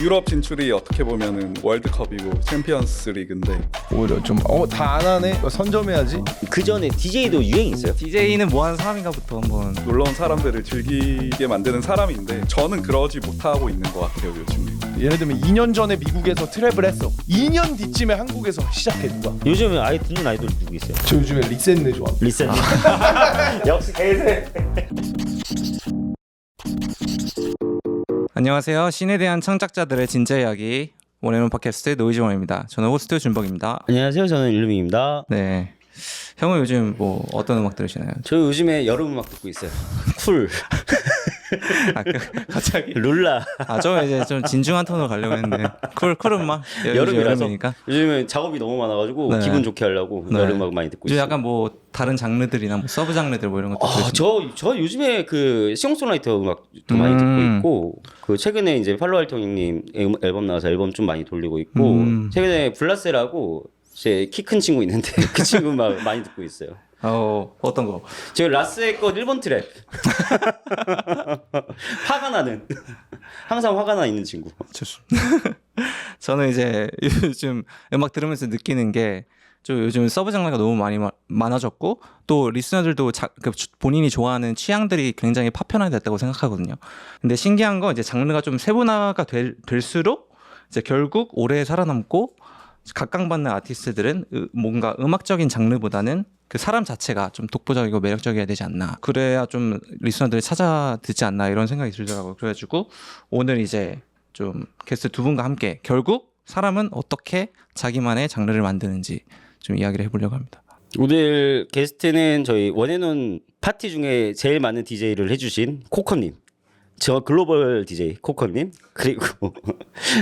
유럽 진출이 어떻게 보면은 월드컵이고 챔피언스 리그인데 오히려 좀 다 안 하네? 선점해야지. 그 전에 DJ도 유행이 있어요. DJ는 뭐 하는 사람인가부터 한번. 놀러 온 사람들을 즐기게 만드는 사람인데 저는 그러지 못하고 있는 것 같아요 요즘에. 예를 들면 2년 전에 미국에서 트랩을 했어. 2년 뒤쯤에 한국에서 시작해 누가? 요즘에 아이 듣는 아이돌 누구 있어요? 저 요즘에 리센네 좋아. 리센. 역시 개새. 안녕하세요. 신에 대한 창작자들의 진짜 이야기 원앤원 팟캐스트 노이즈원입니다. 저는 호스트 준벅입니다. 안녕하세요. 저는 일루밍입니다. 네. 형은 요즘 뭐 어떤 음악 들으시나요? 저 요즘에 여름 음악 듣고 있어요. 쿨. 갑자기 룰라. 저 이제 좀 진중한 톤으로 가려고 했는데 쿨 음악 여름이라서 여름이니까. 요즘에 작업이 너무 많아가지고 네. 기분 좋게 하려고 네. 여름 음악 많이 듣고 요즘 있어요. 약간 뭐 다른 장르들이나 뭐 서브 장르들 뭐 이런 것도 들으시나요? 저 요즘에 그 싱어송라이터 음악도 많이 듣고 있고 그 최근에 이제 팔로알통 형님 앨범 나와서 앨범 좀 많이 돌리고 있고 최근에 블라세라고 제 키 큰 친구 있는데 그 친구 음악 많이 듣고 있어요. 어떤 거? 저 라스의 것 1번 트랙. 화가 나는. 항상 화가 나 있는 친구. 저는 이제 요즘 음악 들으면서 느끼는 게 좀 요즘 서브 장르가 너무 많아졌고 또 리스너들도 본인이 좋아하는 취향들이 굉장히 파편화됐다고 생각하거든요. 근데 신기한 건 이제 장르가 좀 세분화가 될수록 이제 결국 오래 살아남고 각광받는 아티스트들은 뭔가 음악적인 장르보다는 그 사람 자체가 좀 독보적이고 매력적이어야 되지 않나. 그래야 좀 리스너들이 찾아 듣지 않나 이런 생각이 들더라고요. 그래가지고 오늘 이제 좀 게스트 두 분과 함께 결국 사람은 어떻게 자기만의 장르를 만드는지 좀 이야기를 해보려고 합니다. 오늘 게스트는 저희 원앤원 파티 중에 제일 많은 DJ를 해주신 코커님. 저 글로벌 DJ 코커님. 그리고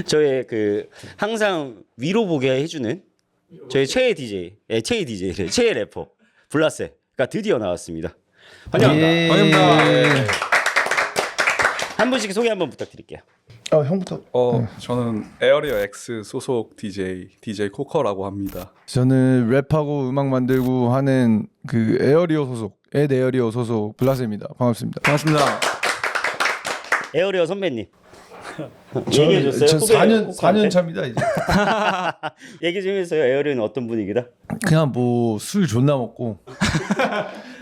저의 그 항상 위로 보게 해주는 저희 최애 DJ, 최애 래퍼 블라세가 드디어 나왔습니다. 환영합니다. 예. 환영합니다. 한 분씩 소개 한번 부탁드릴게요. 형부터. 저는 에어리어 X 소속 DJ 코커라고 합니다. 저는 랩하고 음악 만들고 하는 그 에어리어 소속, 에어리어 소속 블라세입니다. 반갑습니다. 반갑습니다. 에어리어 선배님. 얘기해줬어요? 저 4년 차입니다 이제. 얘기 좀 해주세요. 에어리어는 어떤 분위기다? 그냥 뭐 술 존나 먹고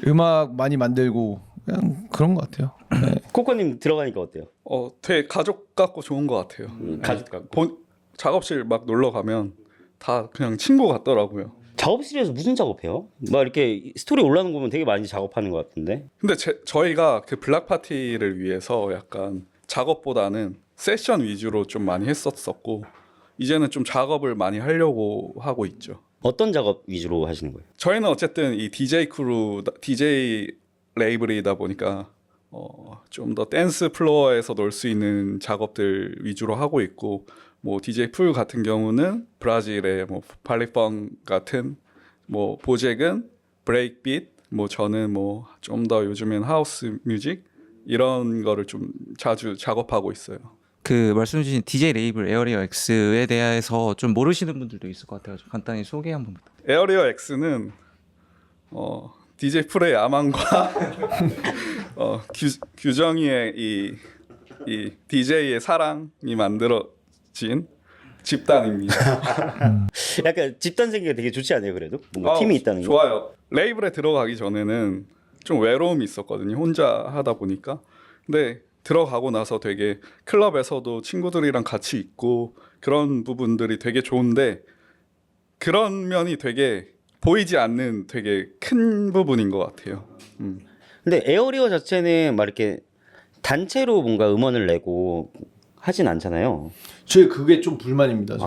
음악 많이 만들고 그냥 그런 것 같아요. 네. 코코님 들어가니까 어때요? 되게 가족 같고 좋은 것 같아요. 가족 같고. 작업실 막 놀러 가면 다 그냥 친구 같더라고요. 작업실에서 무슨 작업해요? 막 이렇게 스토리 올라오는 거 보면 되게 많이 작업하는 것 같은데. 근데 저희가 그 블락 파티를 위해서 약간 작업보다는 세션 위주로 좀 많이 했었고 이제는 좀 작업을 많이 하려고 하고 있죠. 어떤 작업 위주로 하시는 거예요? 저희는 어쨌든 이 DJ 레이블이다 보니까 좀 더 댄스 플로어에서 놀 수 있는 작업들 위주로 하고 있고 뭐 DJ 풀 같은 경우는 브라질의 뭐 팔리펑 같은 뭐 보잭은 브레이크 빗, 뭐 저는 뭐 좀 더 요즘엔 하우스 뮤직 이런 거를 좀 자주 작업하고 있어요. 그 말씀 주신 DJ 레이블 에어리어 X에 대해서 좀 모르시는 분들도 있을 것 같아요. 간단히 소개 한번 부탁드립니다. 에어리어 X는 DJ 풀의 야망과 규정이의 이 DJ의 사랑이 만들어진 집단입니다. 약간 집단 생기가 되게 좋지 않아요? 그래도 뭔가 팀이 있다는 게. 좋아요. 레이블에 들어가기 전에는 좀 외로움이 있었거든요. 혼자 하다 보니까. 근데 들어가고 나서 되게 클럽에서도 친구들이랑 같이 있고 그런 부분들이 되게 좋은데 그런 면이 되게 보이지 않는 되게 큰 부분인 것 같아요. 근데 에어리어 자체는 막 이렇게 단체로 뭔가 음원을 내고 하진 않잖아요. 제 그게 좀 불만입니다.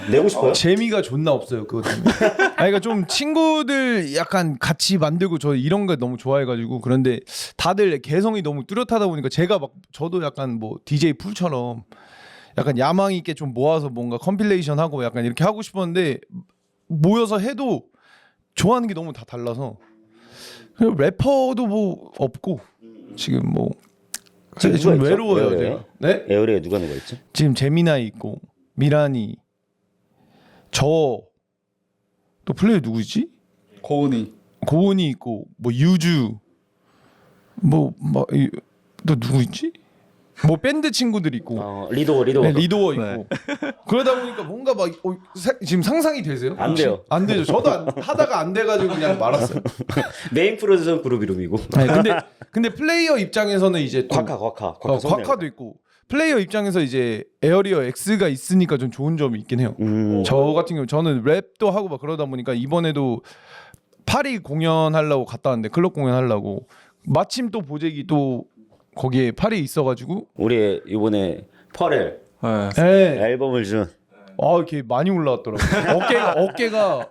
내고 싶어요? 재미가 존나 없어요 그거 때문에. 그러니까 좀 친구들 약간 같이 만들고 저 이런 거 너무 좋아해가지고 그런데 다들 개성이 너무 뚜렷하다 보니까 제가 막 저도 약간 뭐 DJ 풀처럼 약간 야망 있게 좀 모아서 뭔가 컴필레이션 하고 약간 이렇게 하고 싶었는데 모여서 해도 좋아하는 게 너무 다 달라서 그리고 래퍼도 뭐 없고 지금 뭐 지금 좀 누가 있죠? 외로워요 에어리어에? 제가. 네? 에어리어에 누가 있죠? 지금 제미나이 있고 미라니 저 또 플레이 누구지? 고은이 있고 뭐 유주 뭐 또 누구 있지? 뭐 밴드 친구들 있고 리더 네, 리더워 있고 네. 그러다 보니까 뭔가 막 지금 상상이 되세요? 안 혹시? 돼요. 안 되죠. 저도 하다가 안 돼가지고 그냥 말았어요. 메인 프로듀서 그룹 이름이고. 네, 근데 플레이어 입장에서는 이제 또 쿼카도 있고 플레이어 입장에서 이제 에어리어 X가 있으니까 좀 좋은 점이 있긴 해요. 저 같은 경우 저는 랩도 하고 막 그러다 보니까 이번에도 파리 공연하려고 갔다 왔는데 클럽 공연하려고 마침 또 보재기 또 거기에 파리에 있어가지고 우리 이번에 퍼렐 네. 네. 앨범을 준 이렇게 많이 올라왔더라고요. 어깨가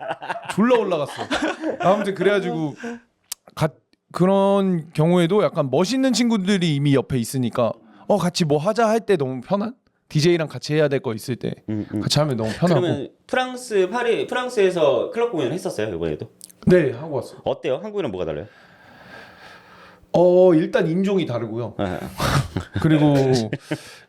졸라 올라갔어. 아무튼 그래가지고 그런 경우에도 약간 멋있는 친구들이 이미 옆에 있으니까 같이 뭐 하자 할 때 너무 편한? DJ랑 같이 해야 될 거 있을 때 같이 하면 너무 편하고. 그러면 프랑스에서 클럽 공연 했었어요 이번에도? 네, 하고 왔어요. 어때요? 한국이랑 뭐가 달라요? 일단 인종이 다르고요. 네. 그리고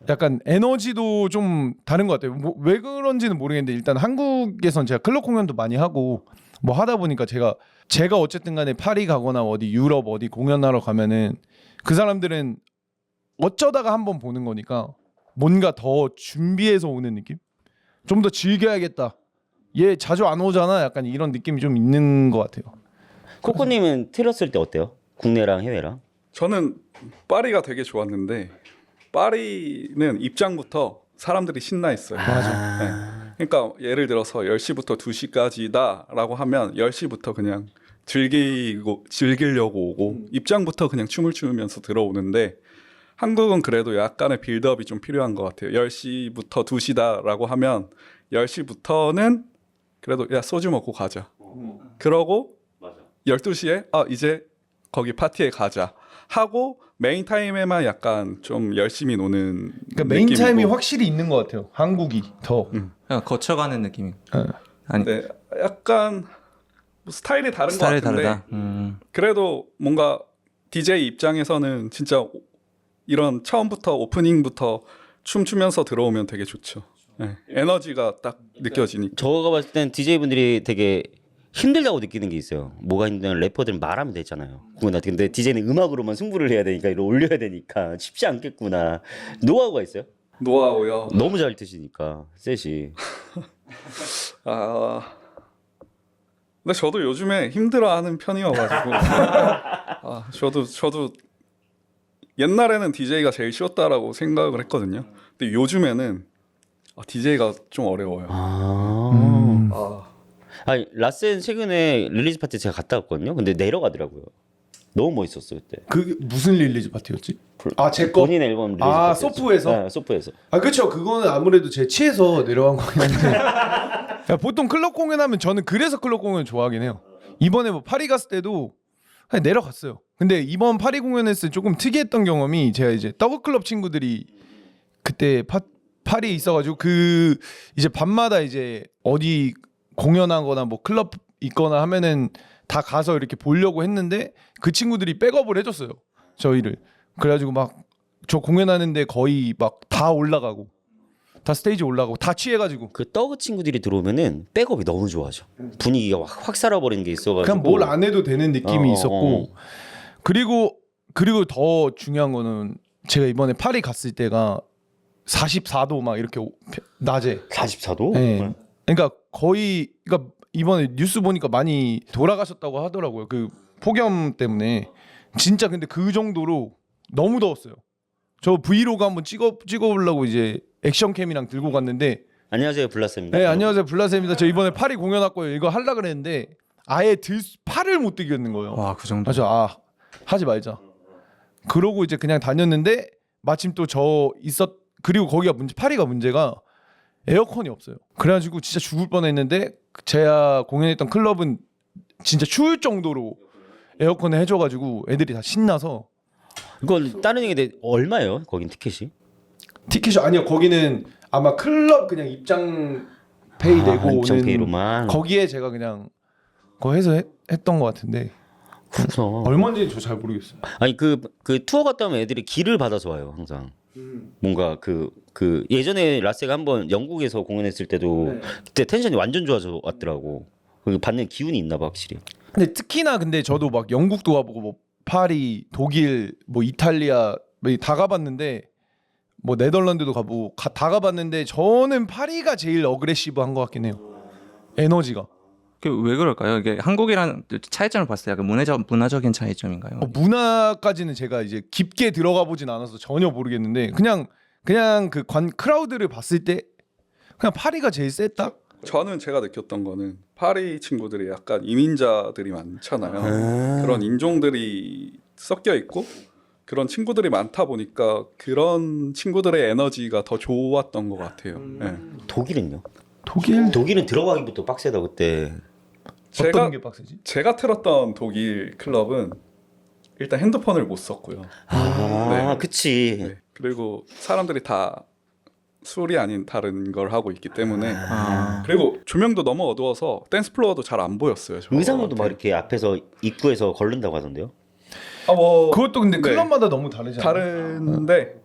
약간 에너지도 좀 다른 것 같아요. 뭐, 왜 그런지는 모르겠는데 일단 한국에선 제가 클럽 공연도 많이 하고 뭐 하다 보니까 제가 어쨌든 간에 파리 가거나 어디 유럽 어디 공연하러 가면은 그 사람들은 어쩌다가 한번 보는 거니까 뭔가 더 준비해서 오는 느낌? 좀 더 즐겨야겠다. 얘 자주 안 오잖아. 약간 이런 느낌이 좀 있는 것 같아요. 코코님은 틀었을 때 어때요? 국내랑 해외랑? 저는 파리가 되게 좋았는데 파리는 입장부터 사람들이 신나 있어요. 맞아. 그러니까 예를 들어서 10시부터 2시까지다라고 하면 10시부터 그냥 즐기려고 오고 입장부터 그냥 춤을 추면서 들어오는데 한국은 그래도 약간의 빌드업이 좀 필요한 것 같아요. 10시부터 2시다라고 하면 10시부터는 그래도 야 소주 먹고 가자. 그러고 12시에 이제 거기 파티에 가자 하고 메인 타임에만 약간 좀 열심히 노는 그러니까 메인 느낌이고. 타임이 확실히 있는 것 같아요. 한국이 더. 그냥 거쳐가는 느낌이. 아니 네, 약간 뭐 스타일이 다른 스타일이 것 같은데 다르다. 그래도 뭔가 DJ 입장에서는 진짜 이런 처음부터 오프닝부터 춤추면서 들어오면 되게 좋죠. 네, 에너지가 딱 느껴지니까. 저가 봤을 땐 DJ분들이 되게 힘들다고 느끼는 게 있어요. 뭐가 힘든 래퍼들은 말하면 되잖아요. 근데 DJ는 음악으로만 승부를 해야 되니까 이걸 올려야 되니까 쉽지 않겠구나. 노하우가 있어요? 노하우요. 너무 잘 트시니까 셋이. 근데 저도 요즘에 힘들어하는 편이어가지고 저도 옛날에는 DJ가 제일 쉬웠다라고 생각을 했거든요. 근데 요즘에는 DJ가 좀 어려워요. 아니 라센 최근에 릴리즈 파티 제가 갔다 왔거든요. 근데 내려가더라고요. 너무 멋있었어 그때. 그게 무슨 릴리즈 파티였지? 제 거. 본인 앨범 릴리즈 파티. 소프에서. 네, 소프에서. 그렇죠. 그거는 아무래도 제 치에서 내려간 거긴 한데. 보통 클럽 공연하면 저는 그래서 클럽 공연 좋아하긴 해요. 이번에 뭐 파리 갔을 때도 그냥 내려갔어요. 근데 이번 파리 공연했을 때 조금 특이했던 경험이 제가 이제 더그클럽 친구들이 그때 파리에 있어가지고 이제 밤마다 이제 어디 공연하거나 뭐 클럽 있거나 하면은 다 가서 이렇게 보려고 했는데 그 친구들이 백업을 해줬어요. 저희를. 그래가지고 막 저 공연하는데 거의 막 다 올라가고 다 스테이지 올라가고 다 취해가지고 그 떡 친구들이 들어오면은 백업이 너무 좋아져. 분위기가 확 살아버리는 게 있어가지고. 그냥 뭘 안 해도 되는 느낌이 있었고 어. 그리고 더 중요한 거는 제가 이번에 파리 갔을 때가 44도 막 이렇게 낮에 44도? 네. 그러니까 거의 그러니까 이번에 뉴스 보니까 많이 돌아가셨다고 하더라고요. 그 폭염 때문에 진짜 근데 그 정도로 너무 더웠어요. 저 브이로그 한번 찍어보려고 이제 액션캠이랑 들고 갔는데 안녕하세요 블라스입니다. 네 안녕하세요 블라세입니다. 저 이번에 파리 공연 왔고요. 이거 하려 그랬는데 아예 팔을 못 들겠는 거예요. 와, 그 정도. 맞아. 하지 말자. 그러고 이제 그냥 다녔는데 마침 또 그리고 거기가 파리가 문제가 에어컨이 없어요. 그래가지고 진짜 죽을 뻔했는데 제가 공연했던 클럽은 진짜 추울 정도로 에어컨을 해줘가지고 애들이 다 신나서. 이건 다른 얘기인데 얼마예요? 거긴 티켓이? 티켓이 아니요. 거기는 아마 클럽 그냥 입장 페이 내고 입장 오는 페이로만. 거기에 제가 그냥 그거 해서 했던 것 같은데 그래서 얼마인지 저 잘 모르겠어요. 아니 그 투어 갔다 오면 애들이 길을 받아서 와요 항상. 뭔가 그 예전에 라세가 한번 영국에서 공연했을 때도 그때 텐션이 완전 좋아져 왔더라고. 그 받는 기운이 있나 봐 확실히. 근데 특히나 근데 저도 막 영국도 가보고 뭐 파리, 독일, 뭐 이탈리아 뭐다 가봤는데 뭐 네덜란드도 가보고 다 가봤는데 저는 파리가 제일 어그레시브한 것 같긴 해요. 에너지가. 왜 그럴까요? 이게 한국이랑 차이점을 봤을 때 약간 문화적인 차이점인가요? 문화까지는 제가 이제 깊게 들어가 보진 않아서 전혀 모르겠는데 그냥 그 크라우드를 봤을 때 그냥 파리가 제일 셌다. 저는 제가 느꼈던 거는 파리 친구들이 약간 이민자들이 많잖아요. 그런 인종들이 섞여 있고 그런 친구들이 많다 보니까 그런 친구들의 에너지가 더 좋았던 것 같아요. 네. 독일은요? 독일 들어가기부터 빡세다 그때. 어떤 게 빡세지? 제가 틀었던 독일 클럽은 일단 핸드폰을 못 썼고요. 아, 네. 그치. 네. 그리고 사람들이 다 술이 아닌 다른 걸 하고 있기 때문에 그리고 조명도 너무 어두워서 댄스 플로어도 잘 안 보였어요. 의상도 막 이렇게 앞에서 입구에서 걸른다고 하던데요. 그것도 근데 네. 클럽마다 너무 다르잖아요. 다른데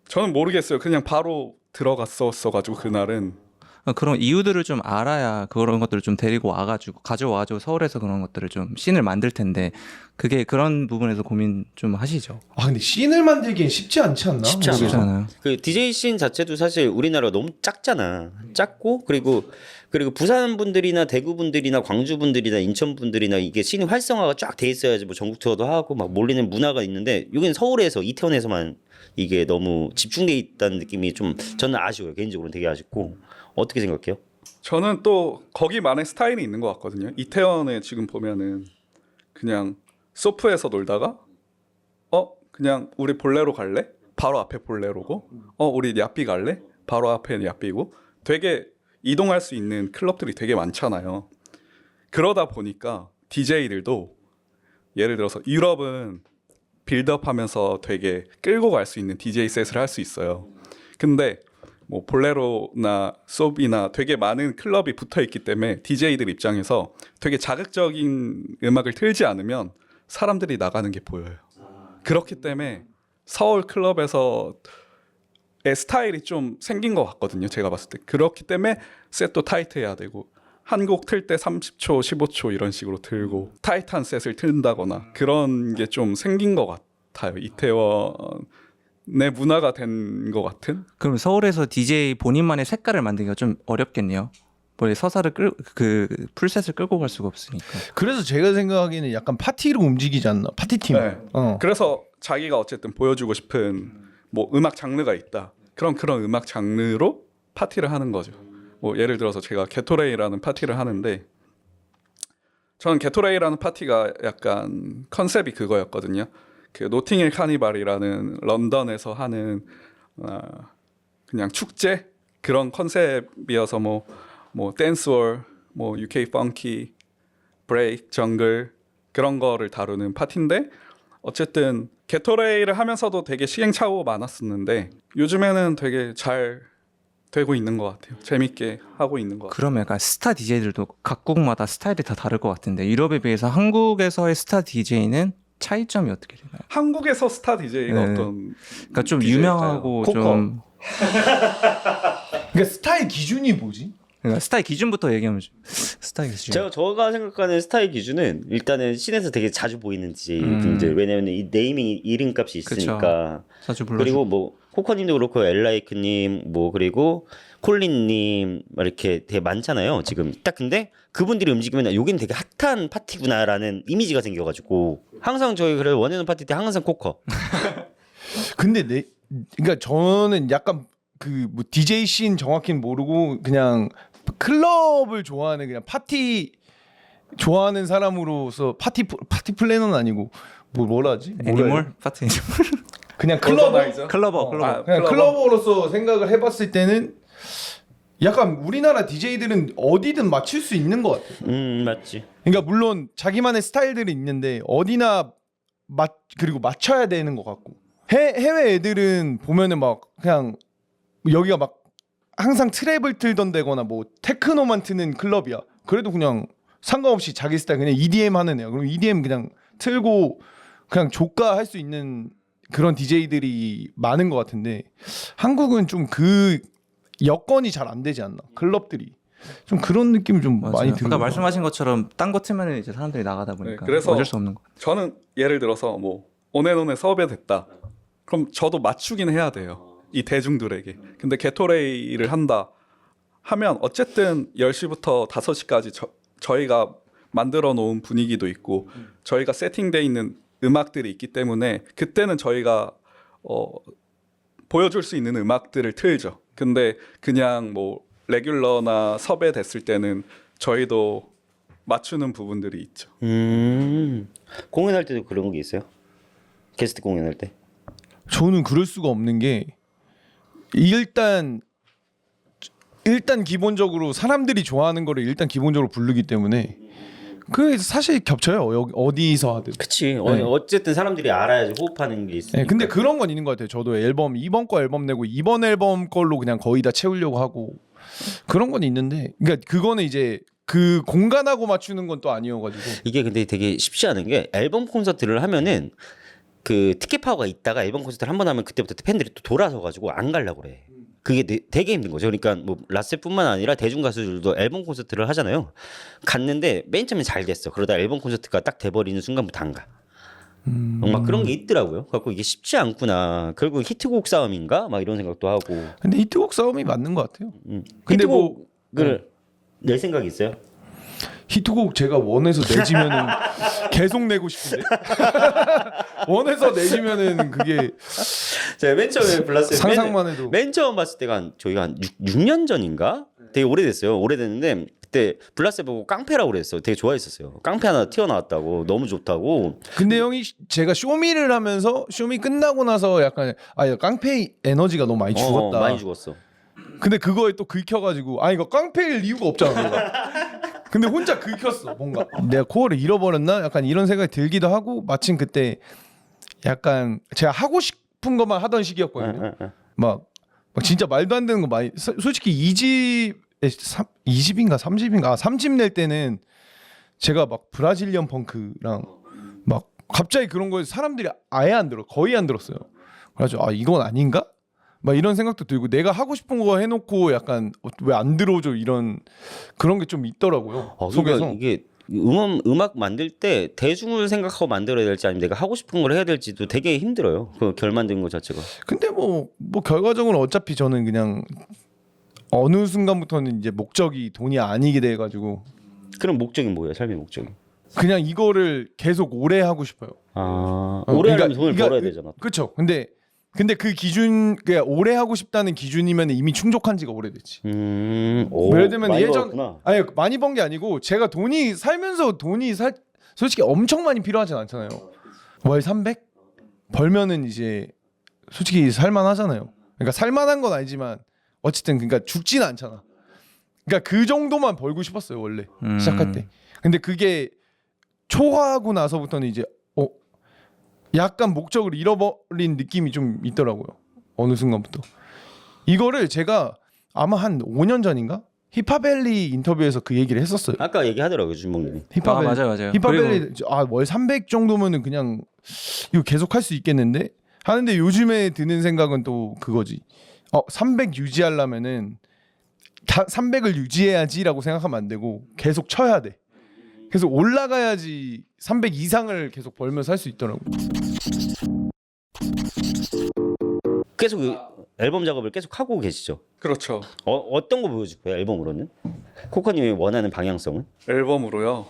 저는 모르겠어요. 그냥 바로 들어갔었어가지고 그날은 그런 이유들을 좀 알아야 그런 것들을 좀 데리고 와가지고 가져와가지고 서울에서 그런 것들을 좀 씬을 만들 텐데 그게 그런 부분에서 고민 좀 하시죠. 근데 씬을 만들기엔 쉽지 않지 않나? 쉽지 않아요. 쉽지 않아요. 그 DJ 씬 자체도 사실 우리나라가 너무 작잖아. 작고 그리고 부산 분들이나 대구 분들이나 광주 분들이나 인천 분들이나 이게 씬이 활성화가 쫙 돼 있어야지 뭐 전국 투어도 하고 막 몰리는 문화가 있는데 여기는 서울에서 이태원에서만 이게 너무 집중돼 있다는 느낌이 좀 저는 아쉬워요. 개인적으로는 되게 아쉽고. 어떻게 생각해요? 저는 또 거기만의 스타일이 있는 것 같거든요. 이태원에 지금 보면은 그냥 소프에서 놀다가 그냥 우리 볼레로 갈래? 바로 앞에 볼레로고 우리 야삐 갈래? 바로 앞에 야삐고 되게 이동할 수 있는 클럽들이 되게 많잖아요. 그러다 보니까 DJ들도 예를 들어서 유럽은 빌드업하면서 되게 끌고 갈 수 있는 DJ 셋을 할 수 있어요. 근데 뭐 볼레로나 소비나 되게 많은 클럽이 붙어 있기 때문에 DJ들 입장에서 되게 자극적인 음악을 틀지 않으면 사람들이 나가는 게 보여요. 그렇기 때문에 서울 클럽에서의 스타일이 좀 생긴 것 같거든요. 제가 봤을 때. 그렇기 때문에 셋도 타이트해야 되고 한 곡 틀 때 30초, 15초 이런 식으로 틀고 타이트한 셋을 틀다거나 그런 게 좀 생긴 것 같아요. 이태원의 문화가 된 것 같은? 그럼 서울에서 DJ 본인만의 색깔을 만들기가 좀 어렵겠네요. 뭐 서사를 풀셋을 끌고 갈 수가 없으니까. 그래서 제가 생각하기에는 약간 파티로 움직이지 않나? 파티팀. 네. 그래서 자기가 어쨌든 보여주고 싶은 뭐 음악 장르가 있다. 그런 음악 장르로 파티를 하는 거죠. 뭐 예를 들어서 제가 게토레이라는 파티를 하는데 저는 게토레이라는 파티가 약간 컨셉이 그거였거든요. 그 노팅힐 카니발이라는 런던에서 하는 그냥 축제 그런 컨셉이어서 뭐 댄스월, 뭐 UK 펑키, 브레이크, 정글 그런 거를 다루는 파티인데 어쨌든 게토레이를 하면서도 되게 시행착오가 많았었는데 요즘에는 되게 잘 되고 있는 것 같아요. 재밌게 하고 있는 것 같아요. 그러면 약간 스타 DJ들도 각국마다 스타일이 다 다를 것 같은데 유럽에 비해서 한국에서의 스타 DJ는 차이점이 어떻게 되나요? 한국에서 스타 DJ가 네. 어떤 그러니까 좀 DJ일까요? 유명하고 코커. 좀 그러니까 스타일 기준이 뭐지? 그러니까 스타일 기준부터 얘기하면 스타일 기준. 제가 생각하는 스타일 기준은 일단은 씬에서 되게 자주 보이는 DJ분들 왜냐면 이 네이밍 이름값이 있으니까 자주 불러주. 그리고 뭐 코커님도 그렇고 엘라이크님 뭐 그리고 콜린님 막 이렇게 되게 많잖아요 지금 딱 근데 그분들이 움직이면 여기는 되게 핫한 파티구나라는 이미지가 생겨가지고 항상 저희 그래 원해는 파티 때 항상 코커 근데 그러니까 저는 약간 그 뭐 DJ 씬 정확히는 모르고 그냥 클럽을 좋아하는 그냥 파티 좋아하는 사람으로서 파티 플래너는 아니고 뭐라 하지? 애니멀 파티. 그냥 클러버 클러버. 그냥 클러버로서 생각을 해봤을 때는 약간 우리나라 DJ들은 어디든 맞출 수 있는 것 같아요. 맞지 그러니까 물론 자기만의 스타일들이 있는데 어디나 그리고 맞춰야 되는 것 같고 해외 애들은 보면은 막 그냥 여기가 막 항상 트랩을 틀던 데거나 뭐 테크노만 트는 클럽이야. 그래도 그냥 상관없이 자기 스타일 그냥 EDM 하는 애야. 그럼 EDM 그냥 틀고 그냥 조가 할 수 있는 그런 DJ들이 많은 것 같은데 한국은 좀 그 여건이 잘 안 되지 않나? 클럽들이 좀 그런 느낌이 좀 맞아요. 많이 드는 아까 것 말씀하신 것처럼 딴 거 틀면 이제 사람들이 나가다 보니까 그래서 어쩔 수 없는 거. 저는 예를 들어서 뭐 온앤온에 섭외됐다. 그럼 저도 맞추긴 해야 돼요. 이 대중들에게. 근데 게토레이를 한다 하면 어쨌든 10시부터 5시까지 저희가 만들어 놓은 분위기도 있고 저희가 세팅돼 있는 음악들이 있기 때문에 그때는 저희가 보여줄 수 있는 음악들을 틀죠. 근데 그냥 뭐 레귤러나 섭외됐을 때는 저희도 맞추는 부분들이 있죠. 공연할 때도 그런 게 있어요? 게스트 공연할 때? 저는 그럴 수가 없는 게 일단 기본적으로 사람들이 좋아하는 거를 일단 기본적으로 부르기 때문에 그 사실 겹쳐요. 여기 어디서 하든. 그치. 네. 어쨌든 사람들이 알아야지 호흡하는 게 있으니까. 네, 근데 그런 건 있는 것 같아요. 저도 앨범 이번 거 앨범 내고 이번 앨범 걸로 그냥 거의 다 채우려고 하고 그런 건 있는데, 그러니까 그거는 이제 그 공간하고 맞추는 건 또 아니어가지고. 이게 근데 되게 쉽지 않은 게 앨범 콘서트를 하면은 그 티켓 파워가 있다가 앨범 콘서트를 한 번 하면 그때부터 팬들이 또 돌아서 가지고 안 가려고 그래. 그게 되게 힘든 거죠. 그러니까 뭐 라세뿐만 아니라 대중 가수들도 앨범 콘서트를 하잖아요. 갔는데 맨 처음에 잘 됐어. 그러다 앨범 콘서트가 딱 돼버리는 순간부터 안 가. 막 그런 게 있더라고요. 그래갖고 이게 쉽지 않구나. 결국 히트곡 싸움인가? 막 이런 생각도 하고. 근데 히트곡 싸움이 맞는 것 같아요. 근데 히트곡을 낼 생각이 있어요? 히트곡 제가 원해서 내지면은 계속 내고 싶은데 원해서 내지면은 그게 제가 맨 처음에 블라스 상상만 해도. 맨 처음 봤을 때가 저희가 한 6년 전인가? 되게 오래됐어요. 오래됐는데 그때 블라스 보고 깡패라고 그랬어요. 되게 좋아했었어요. 깡패 하나 튀어나왔다고 너무 좋다고. 근데 형이 제가 쇼미를 하면서 쇼미 끝나고 나서 약간 깡패 에너지가 너무 많이 죽었다. 많이 죽었어. 근데 그거에 또 긁혀가지고 이거 깡패일 이유가 없잖아. 내가. 근데 혼자 긁혔어 뭔가. 내가 코어를 잃어버렸나? 약간 이런 생각이 들기도 하고 마침 그때 약간 제가 하고 싶은 것만 하던 시기였거든요. 막 진짜 말도 안 되는 거 많이. 솔직히 2집인가 3집인가 3집 낼 때는 제가 막 브라질리언 펑크랑 막 갑자기 그런 거에 사람들이 아예 안 들어. 거의 안 들었어요. 그래가지고 이건 아닌가? 막 이런 생각도 들고 내가 하고 싶은 거 해놓고 약간 왜 안 들어줘 이런 그런 게 좀 있더라고요. 그러니까 속에서. 이게 음악 만들 때 대중을 생각하고 만들어야 될지 아니면 내가 하고 싶은 걸 해야 될지도 되게 힘들어요. 그 결 만드는 거 자체가. 근데 뭐 결과적으로 어차피 저는 그냥 어느 순간부터는 이제 목적이 돈이 아니게 돼가지고 그럼 목적이 뭐예요? 삶의 목적이? 그냥 이거를 계속 오래 하고 싶어요. 오래 하려면 돈을 벌어야 되잖아. 그렇죠. 근데 그 기준 그냥 오래 하고 싶다는 기준이면 이미 충족한 지가 오래됐지. 예를 들면 많이 예전 벌었구나. 아니 많이 번 게 아니고 제가 살면서 돈이 솔직히 엄청 많이 필요하진 않잖아요. 월 300 벌면은 이제 솔직히 살만하잖아요. 그러니까 살만한 건 아니지만 어쨌든 그러니까 죽지는 않잖아. 그러니까 그 정도만 벌고 싶었어요 원래 시작할 때. 근데 그게 초과하고 나서부터는 이제 약간 목적을 잃어버린 느낌이 좀 있더라고요. 어느 순간부터. 이거를 제가 아마 한 5년 전인가? 힙합밸리 인터뷰에서 그 얘기를 했었어요. 아까 얘기하더라고요 준봉님이. 맞아요. 힙합밸리 월 300 정도면은 그냥 이거 계속 할 수 있겠는데 하는데 요즘에 드는 생각은 또 그거지. 300 유지하려면은 300을 유지해야지라고 생각하면 안 되고 계속 쳐야 돼. 계속 올라가야지 300 이상을 계속 벌면서 할 수 있더라고. 계속 앨범 작업을 계속 하고 계시죠? 그렇죠. 어떤 거 보여줄 거예요 앨범으로는? 코코님이 원하는 방향성은? 앨범으로요.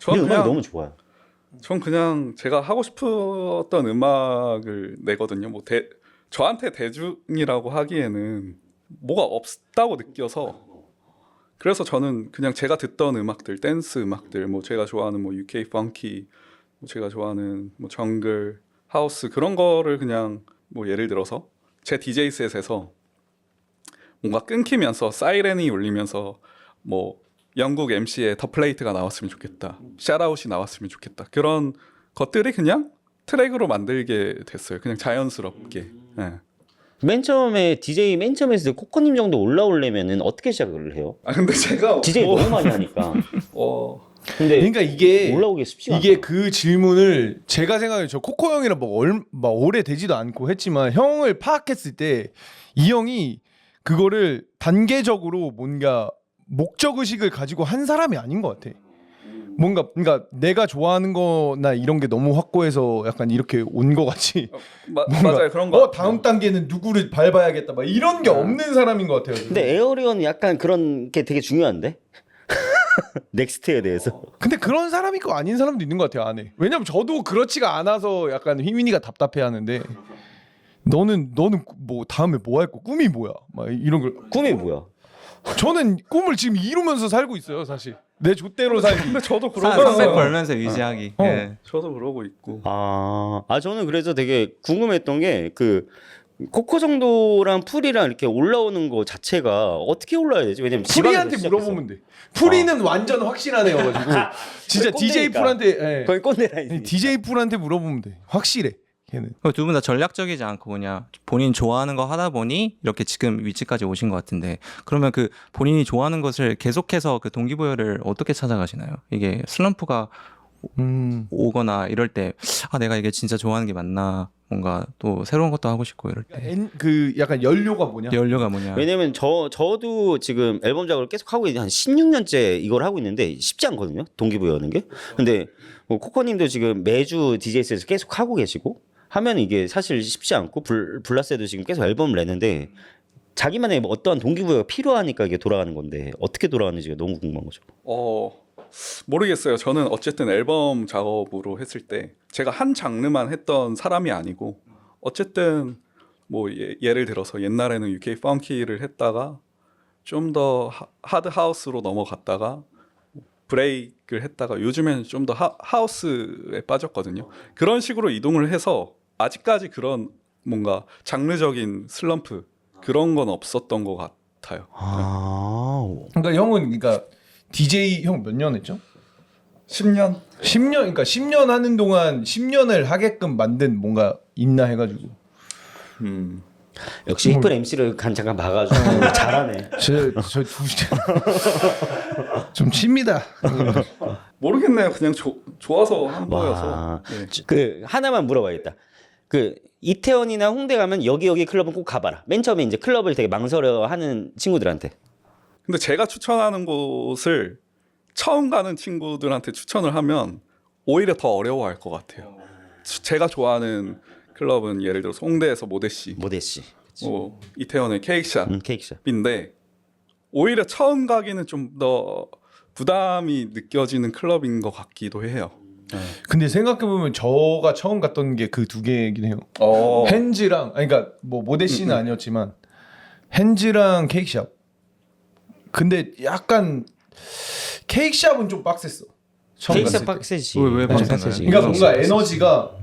근데 음악이 너무 좋아요. 전 그냥 제가 하고 싶었던 음악을 내거든요. 뭐 저한테 대중이라고 하기에는 뭐가 없다고 느껴서 그래서 저는 그냥 제가 듣던 음악들, 댄스 음악들, 뭐 제가 좋아하는 뭐 UK 펑키, 뭐 제가 좋아하는 뭐 정글, 하우스 그런 거를 그냥 뭐 예를 들어서 제 DJ 셋에서 뭔가 끊기면서 사이렌이 울리면서 뭐 영국 MC의 더 플레이트가 나왔으면 좋겠다, 샤라웃이 나왔으면 좋겠다 그런 것들이 그냥 트랙으로 만들게 됐어요. 그냥 자연스럽게. 네. 맨 처음에 DJ 맨 처음에 했을 때 코코님 정도 올라오려면은 어떻게 시작을 해요? 근데 제가 DJ 너무 많이 하니까. 근데 그러니까 이게 올라오기 쉽지가 않아. 이게 그 질문을 제가 생각해 저 코코 형이랑 막 오래 되지도 않고 했지만 형을 파악했을 때 이 형이 그거를 단계적으로 뭔가 목적 의식을 가지고 한 사람이 아닌 것 같아. 뭔가 그러니까 내가 좋아하는 거나 이런 게 너무 확고해서 약간 이렇게 온 거 같이 뭔가, 맞아요 그런 거. 다음 단계는 누구를 밟아야겠다 막 이런 게 없는 사람인 것 같아요. 근데 에어리언은 약간 그런 게 되게 중요한데. 넥스트에 대해서. 근데 그런 사람이 있고 아닌 사람도 있는 것 같아요 안에. 왜냐면 저도 그렇지가 않아서 약간 휘민이가 답답해하는데 너는 뭐 다음에 뭐 할 거 꿈이 뭐야? 막 이런 걸. 꿈이 뭐야? 저는 꿈을 지금 이루면서 살고 있어요 사실. 내 좆대로 살기. 근데 저도 그러고 상백 있어요. 벌면서 유지하기. 어. 예. 저도 그러고 있고. 저는 그래서 되게 궁금했던 게 그 코코 정도랑 풀이랑 이렇게 올라오는 거 자체가 어떻게 올라야 되지? 왜냐면 프리한테 지방에서 물어보면 돼. 프리는 완전 확실한 애여가지고 진짜 꼰대니까. DJ 풀한테 거의 꼰대라 있으니까. DJ 풀한테 물어보면 돼. 확실해. 걔는. 두 분 다 전략적이지 않고 뭐냐 본인 좋아하는 거 하다 보니 이렇게 지금 위치까지 오신 것 같은데 그러면 그 본인이 좋아하는 것을 계속해서 그 동기부여를 어떻게 찾아가시나요? 이게 슬럼프가 오거나 이럴 때 내가 이게 진짜 좋아하는 게 맞나 뭔가 또 새로운 것도 하고 싶고 이럴 때 그 약간 연료가 뭐냐? 연료가 뭐냐 왜냐면 저도 지금 앨범 작업을 계속 하고 있는 한 16년째 이걸 하고 있는데 쉽지 않거든요. 동기부여하는 게. 근데 뭐 코코님도 지금 매주 DJ에서 계속 하고 계시고 하면 이게 사실 쉽지 않고 블라스에도 지금 계속 앨범을 내는데 자기만의 뭐 어떠한 동기부여가 필요하니까 이게 돌아가는 건데 어떻게 돌아가는지가 너무 궁금한 거죠. 모르겠어요. 저는 어쨌든 앨범 작업으로 했을 때 제가 한 장르만 했던 사람이 아니고 어쨌든 뭐 예를 들어서 옛날에는 UK 펑키를 했다가 좀 더 하드 하우스로 넘어갔다가 브레이크를 했다가 요즘에는 좀 더 하우스에 빠졌거든요. 그런 식으로 이동을 해서 아직까지 그런 뭔가 장르적인 슬럼프 그런 건 없었던 것 같아요. 그러니까 형은 그러니까 DJ 형 몇 년 했죠? 10년? 10년 그러니까 10년 하는 동안 10년을 하게끔 만든 뭔가 있나 해가지고. 역시 이쁜 MC를 잠깐 봐가지고 잘하네. 저 좀 칩니다. 모르겠네요. 그냥 좋아서 한 거여서. 와, 네. 그 하나만 물어봐야겠다. 그 이태원이나 홍대 가면 여기 클럽은 꼭 가봐라. 맨 처음에 이제 클럽을 되게 망설여하는 친구들한테. 근데 제가 추천하는 곳을 처음 가는 친구들한테 추천을 하면 오히려 더 어려워할 것 같아요. 제가 좋아하는 클럽은 예를 들어서 홍대에서 모데시, 모데시, 뭐 이태원의 케이크샵인데 케이크샵. 오히려 처음 가기는 좀 더 부담이 느껴지는 클럽인 것 같기도 해요. 근데 생각해 보면 저가 처음 갔던 게 그 두 개이긴 해요. 핸즈랑 그러니까 뭐 모데시는 아니었지만 핸즈랑 케이크샵. 근데 약간 케이크샵은 좀 빡셌어. 처음 케이크샵 갔을 때. 빡세지. 왜 빡세지. 빡세나요? 그러니까 뭔가 에너지가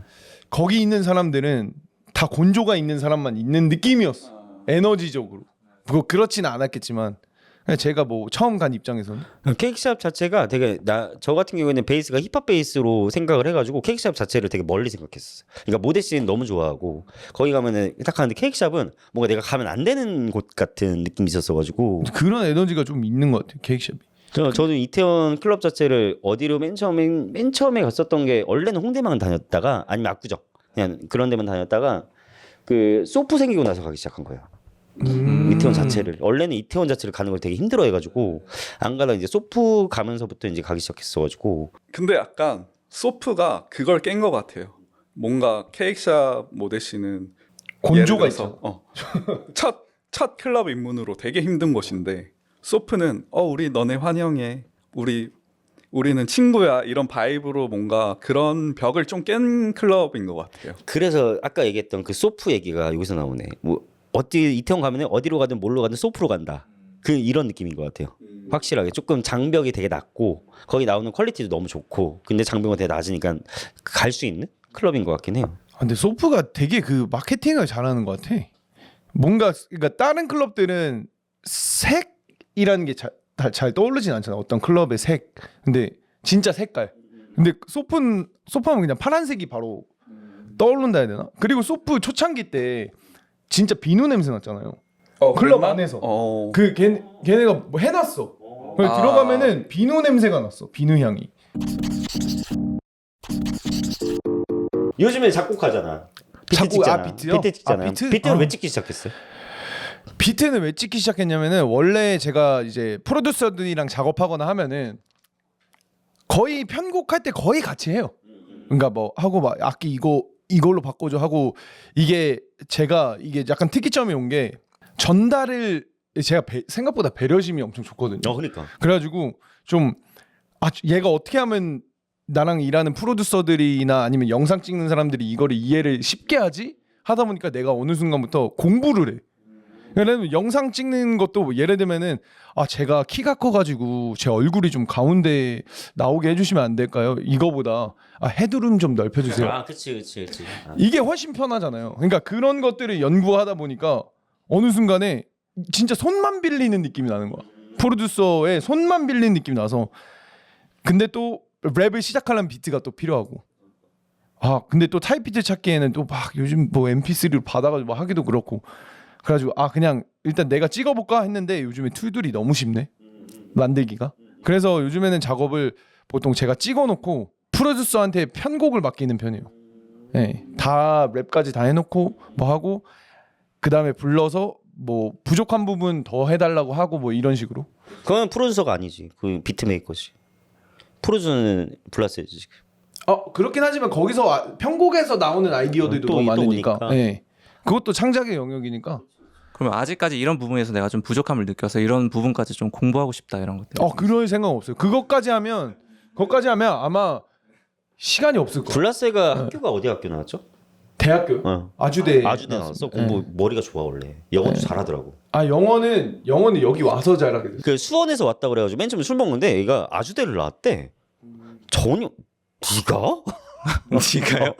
거기 있는 사람들은 다 곤조가 있는 사람만 있는 느낌이었어. 에너지적으로. 뭐 그렇지는 않았겠지만 그냥 제가 뭐 처음 간 입장에서는 케이크샵 자체가 되게 저 같은 경우에는 베이스가 힙합 베이스로 생각을 해가지고 케이크샵 자체를 되게 멀리 생각했었어. 그러니까 모데시는 너무 좋아하고 거기 가면은 딱 가는데 케이크샵은 뭔가 내가 가면 안 되는 곳 같은 느낌이 있었어가지고 그런 에너지가 좀 있는 것 같아요. 케이크샵이. 저도 이태원 클럽 자체를 어디로 맨 처음에 갔었던 게 원래는 홍대만 다녔다가 아니면 압구정 그냥 그런 데만 다녔다가 그 소프 생기고 나서 가기 시작한 거예요. 이태원 자체를 원래는 이태원 자체를 가는 걸 되게 힘들어해가지고 안 가다 이제 소프 가면서부터 이제 가기 시작했어가지고. 근데 약간 소프가 그걸 깬 것 같아요. 뭔가 케이크샵 모데시는 곤조가 있어. 첫 클럽 입문으로 되게 힘든 곳인데 소프는 우리 너네 환영해. 우리는 친구야. 이런 바이브로 뭔가 그런 벽을 좀 깬 클럽인 것 같아요. 그래서 아까 얘기했던 그 소프 얘기가 여기서 나오네. 뭐 이태원 가면 어디로 가든 뭘로 가든 소프로 간다. 이런 느낌인 것 같아요. 확실하게 조금 장벽이 되게 낮고 거기 나오는 퀄리티도 너무 좋고 근데 장벽은 되게 낮으니까 갈 수 있는 클럽인 것 같긴 해요. 근데 소프가 되게 그 마케팅을 잘하는 것 같아. 뭔가 그러니까 다른 클럽들은 색이라는 게 잘 떠오르진 않잖아. 어떤 클럽의 색. 근데 진짜 색깔. 근데 소프하면 그냥 파란색이 바로 떠오른다 해야 되나? 그리고 소프 초창기 때 진짜 비누 냄새 났잖아요. 클럽 그랬나? 안에서. 걔네가 뭐 해놨어. 들어가면은 비누 냄새가 났어. 비누 향이. 요즘에 작곡하잖아. 비트 찍잖아. 비트요? 비트 찍잖아요. 비트를 왜 찍기 시작했어요? 비트는 왜 찍기 시작했냐면은 원래 제가 이제 프로듀서들이랑 작업하거나 하면은 거의 편곡할 때 거의 같이 해요. 그러니까 뭐 하고 막 악기 이걸로 바꿔줘 하고 이게 제가 이게 약간 특이점이 온 게 전달을 제가 생각보다 배려심이 엄청 좋거든요. 그러니까. 그래가지고 좀 얘가 어떻게 하면 나랑 일하는 프로듀서들이나 아니면 영상 찍는 사람들이 이거를 이해를 쉽게 하지? 하다 보니까 내가 어느 순간부터 공부를 해. 예를 들면 영상 찍는 것도 예를 들면은 제가 키가 커가지고 제 얼굴이 좀 가운데 나오게 해주시면 안 될까요? 이거보다 헤드룸 좀 넓혀주세요. 그치. 이게 훨씬 편하잖아요. 그러니까 그런 것들을 연구하다 보니까 어느 순간에 진짜 손만 빌리는 느낌이 나는 거야. 프로듀서의 손만 빌리는 느낌이 나서 근데 또 랩을 시작하려면 비트가 또 필요하고 근데 또 타이피트 찾기에는 또 막 요즘 뭐 MP3로 받아가지고 막 하기도 그렇고 그래가지고 그냥 일단 내가 찍어볼까 했는데 요즘에 툴들이 너무 쉽네 만들기가. 그래서 요즘에는 작업을 보통 제가 찍어놓고 프로듀서한테 편곡을 맡기는 편이에요. 네, 다 랩까지 다 해놓고 뭐 하고 그 다음에 불러서 뭐 부족한 부분 더 해달라고 하고 뭐 이런 식으로. 그건 프로듀서가 아니지. 그 비트메이커지. 프로듀서는 불렀어야지 지금. 그렇긴 하지만 거기서 편곡에서 나오는 아이디어들도 또 너무 많으니까. 오니까. 네. 그것도 창작의 영역이니까. 그러면 아직까지 이런 부분에서 내가 좀 부족함을 느껴서 이런 부분까지 좀 공부하고 싶다 이런 것들. 그럴 생각 없어요. 그것까지 하면 아마 시간이 없을 거예요. 블라세가 학교가 어디 학교 나왔죠? 대학교. 아주대 나왔어. 공부 머리가 좋아 원래. 영어도 잘하더라고. 영어는 여기 와서 잘하게 됐어요. 그 수원에서 왔다 그래가지고 맨 처음에 술 먹는데 얘가 아주대를 나왔대. 전혀 네가? 니가요?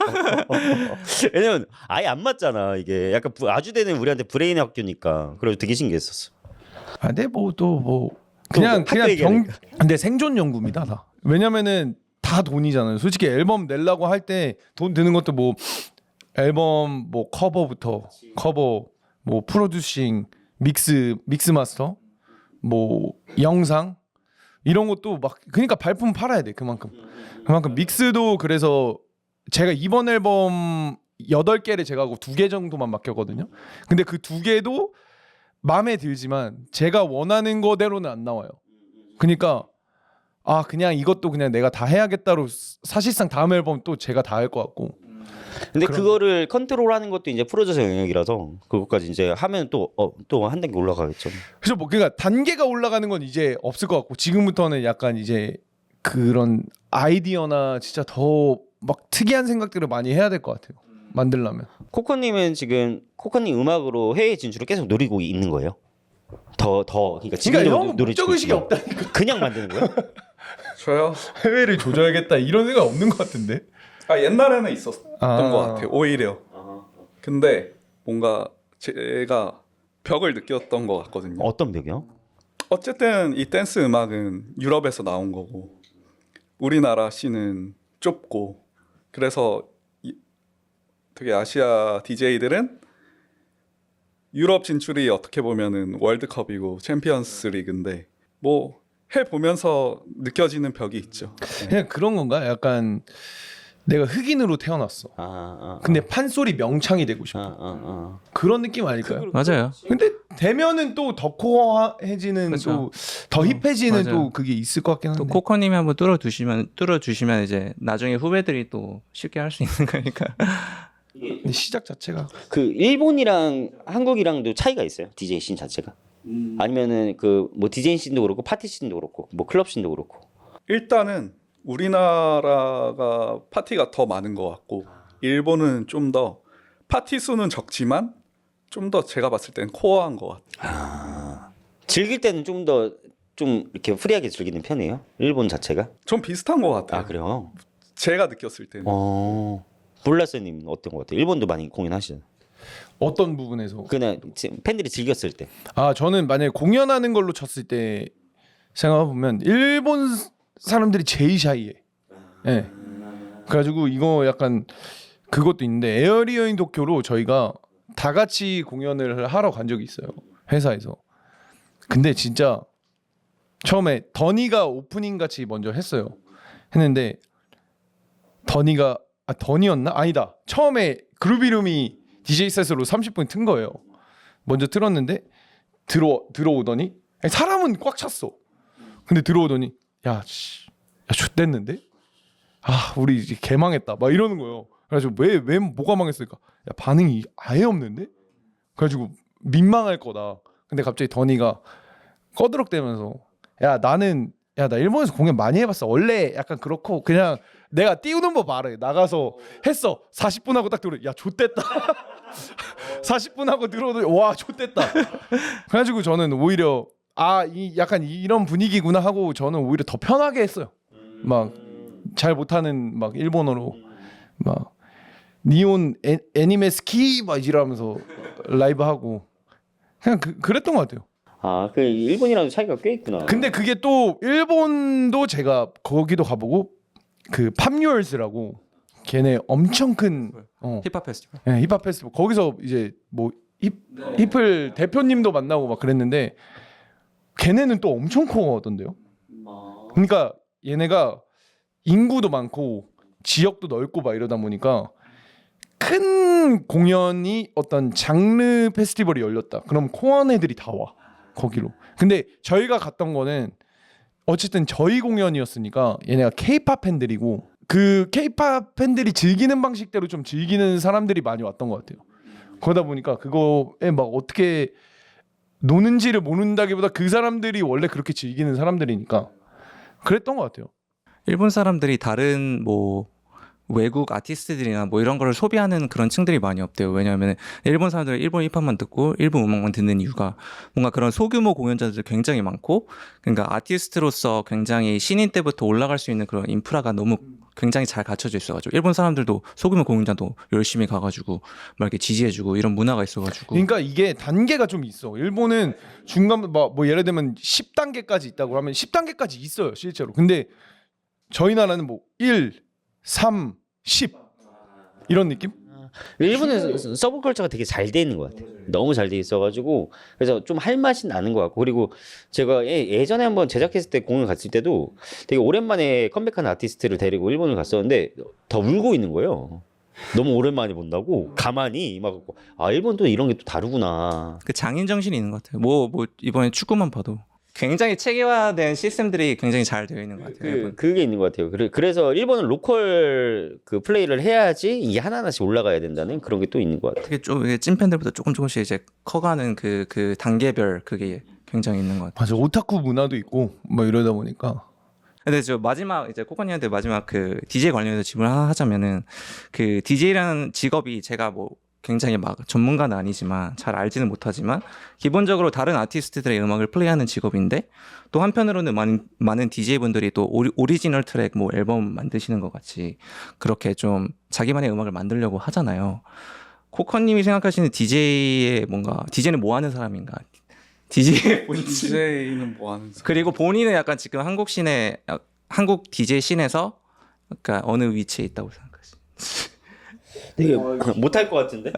왜냐면 아예 안 맞잖아 이게. 약간 아주대는 우리한테 브레인의 학교니까. 그래서 되게 신기했었어. 근데 그냥 근데 생존 연구입니다 다. 왜냐면은 다 돈이잖아요. 솔직히 앨범 내려고 할 때 돈 드는 것도 뭐 앨범 뭐 커버 뭐 프로듀싱 믹스 마스터 뭐 영상 이런 것도 막 그러니까 발품 팔아야 돼. 그만큼 믹스도. 그래서 제가 이번 앨범 8개를 제가 하고 2개 정도만 맡겼거든요. 근데 그 2개도 마음에 들지만 제가 원하는 거대로는 안 나와요. 그러니까 그냥 이것도 그냥 내가 다 해야겠다로 사실상 다음 앨범 또 제가 다 할 것 같고. 근데 그거를 컨트롤하는 것도 이제 프로듀서 영역이라서 그것까지 이제 하면 또 한 단계 올라가겠죠. 그래서 그러니까 단계가 올라가는 건 이제 없을 것 같고 지금부터는 약간 이제 그런 아이디어나 진짜 더 막 특이한 생각들을 많이 해야 될 것 같아요. 만들려면. 코코님은 지금 코코님 음악으로 해외 진출을 계속 노리고 있는 거예요? 그러니까 지금도 형은 노리고 목적 의식이 있구나. 없다니까. 그냥 만드는 거예요? 저요? 해외를 조져야겠다 이런 생각 없는 것 같은데. 옛날에는 있었던 아. 것 같아요. 오히려. 근데 뭔가 제가 벽을 느꼈던 것 같거든요. 어떤 벽이요? 어쨌든 이 댄스 음악은 유럽에서 나온 거고 우리나라 씬은 좁고 그래서 되게 아시아 DJ들은 유럽 진출이 어떻게 보면은 월드컵이고 챔피언스 리그인데 뭐 해보면서 느껴지는 벽이 있죠. 그냥 그런 건가? 약간 내가 흑인으로 태어났어. 근데 판소리 명창이 되고 싶어. 그런 느낌 아닐까요? 맞아요. 근데 되면은 또 더 코어해지는 그렇죠. 또 더 힙해지는 맞아요. 또 그게 있을 것 같긴 한데. 또 코코님이 한번 뚫어주시면 이제 나중에 후배들이 또 쉽게 할 수 있는 거니까. 근데 시작 자체가 그 일본이랑 한국이랑도 차이가 있어요? DJ 씬 자체가? 아니면은 그 뭐 DJ 씬도 그렇고 파티 씬도 그렇고 뭐 클럽 씬도 그렇고. 일단은 우리나라가 파티가 더 많은 것 같고 일본은 좀 더 파티 수는 적지만 좀 더 제가 봤을 때는 코어한 것 같아요. 즐길 때는 좀 이렇게 프리하게 즐기는 편이에요? 일본 자체가? 좀 비슷한 것 같아요. 그래요? 제가 느꼈을 때는. 볼라스님 어떤 것 같아요? 일본도 많이 공연하시잖아요. 어떤 부분에서? 그냥 팬들이 즐겼을 때. 저는 만약에 공연하는 걸로 쳤을 때 생각해보면 일본 사람들이 제일 샤이해. 네. 그래가지고 이거 약간 그것도 있는데 에어리어인 도쿄로 저희가 다 같이 공연을 하러 간 적이 있어요. 회사에서. 근데 진짜 처음에 더니가 오프닝 같이 먼저 했어요. 했는데 더니였나? 아니다. 처음에 그루비룸이 DJ 셋으로 30분 튼 거예요. 먼저 틀었는데 들어오더니 사람은 꽉 찼어. 근데 들어오더니 야, 좆됐는데? 아 우리 이제 개망했다 막 이러는 거예요. 그래가지고 왜 뭐가 망했을까? 야 반응이 아예 없는데? 그래가지고 민망할 거다. 근데 갑자기 더니가 꺼드럭대면서 야 나는 야 나 일본에서 공연 많이 해봤어. 원래 약간 그렇고 그냥 내가 띄우는 법 알아. 나가서 했어. 40분 하고 딱 들어. 야 좆됐다. 40분 하고 들어도 와 좆됐다. 그래가지고 저는 오히려 약간 이런 분위기구나 하고 저는 오히려 더 편하게 했어요. 막 잘 못하는 막 일본어로 막 니온 애니메 스키 막 이러면서 라이브 하고 그냥 그랬던 것 같아요. 아, 그 일본이랑 차이가 꽤 있구나. 근데 그게 또 일본도 제가 거기도 가보고 그 팝유얼스라고 걔네 엄청 큰 힙합 페스티벌. 네, 힙합 페스티벌 거기서 이제 뭐 힙을 대표님도 만나고 막 그랬는데 걔네는 또 엄청 커하던데요. 그러니까 얘네가 인구도 많고 지역도 넓고 막 이러다 보니까 큰 공연이 어떤 장르 페스티벌이 열렸다. 그럼 코안 애들이 다 와. 거기로. 근데 저희가 갔던 거는 어쨌든 저희 공연이었으니까 얘네가 K-팝 팬들이고 그 K-팝 팬들이 즐기는 방식대로 좀 즐기는 사람들이 많이 왔던 것 같아요. 그러다 보니까 그거에 막 어떻게 노는지를 모른다기보다 그 사람들이 원래 그렇게 즐기는 사람들이니까 그랬던 것 같아요. 일본 사람들이 다른 뭐 외국 아티스트들이나 뭐 이런 거를 소비하는 그런 층들이 많이 없대요. 왜냐하면 일본 사람들은 일본 힙합만 듣고 일본 음악만 듣는 이유가 뭔가 그런 소규모 공연자들 굉장히 많고 그러니까 아티스트로서 굉장히 신인 때부터 올라갈 수 있는 그런 인프라가 너무 굉장히 잘 갖춰져 있어가지고 일본 사람들도 소규모 공연장도 열심히 가가지고 막 이렇게 지지해주고 이런 문화가 있어가지고 그러니까 이게 단계가 좀 있어. 일본은 중간 뭐 예를 들면 10단계까지 있다고 하면 10단계까지 있어요 실제로. 근데 저희 나라는 뭐 1, 3, 10 이런 느낌? 일본은 서브컬처가 되게 잘 돼 있는 것 같아요. 너무 잘 돼 있어가지고 그래서 좀 할 맛이 나는 것 같고 그리고 제가 예전에 한번 제작했을 때 공연 갔을 때도 되게 오랜만에 컴백한 아티스트를 데리고 일본을 갔었는데 더 울고 있는 거예요. 너무 오랜만에 본다고 가만히 막 일본도 이런 게 또 다르구나. 그 장인 정신이 있는 것 같아요. 뭐 이번에 축구만 봐도 굉장히 체계화된 시스템들이 굉장히 잘 되어 있는 것 같아요. 그게 있는 것 같아요. 그래서 일본은 로컬 그 플레이를 해야지 이게 하나하나씩 올라가야 된다는 그런 게 또 있는 것 같아요. 그게 좀 이게 찐팬들보다 조금씩 이제 커가는 그 단계별 그게 굉장히 있는 것 같아요. 맞아 오타쿠 문화도 있고 뭐 이러다 보니까 근데 저 마지막 이제 코코니한테 마지막 그 DJ 관련해서 질문 하나 하자면은 그 DJ라는 직업이 제가 뭐 굉장히 막 전문가는 아니지만 잘 알지는 못하지만 기본적으로 다른 아티스트들의 음악을 플레이하는 직업인데 또 한편으로는 많은 DJ분들이 또 오리지널 트랙 뭐 앨범 만드시는 것 같이 그렇게 좀 자기만의 음악을 만들려고 하잖아요. 코커님이 생각하시는 DJ의 뭔가 DJ는 뭐 하는 사람인가? DJ는 뭐 하는 사람? 그리고 본인은 약간 지금 한국 DJ 씬에서 그러니까 어느 위치에 있다고 생각하시나요? 되게 못할 것 같은데?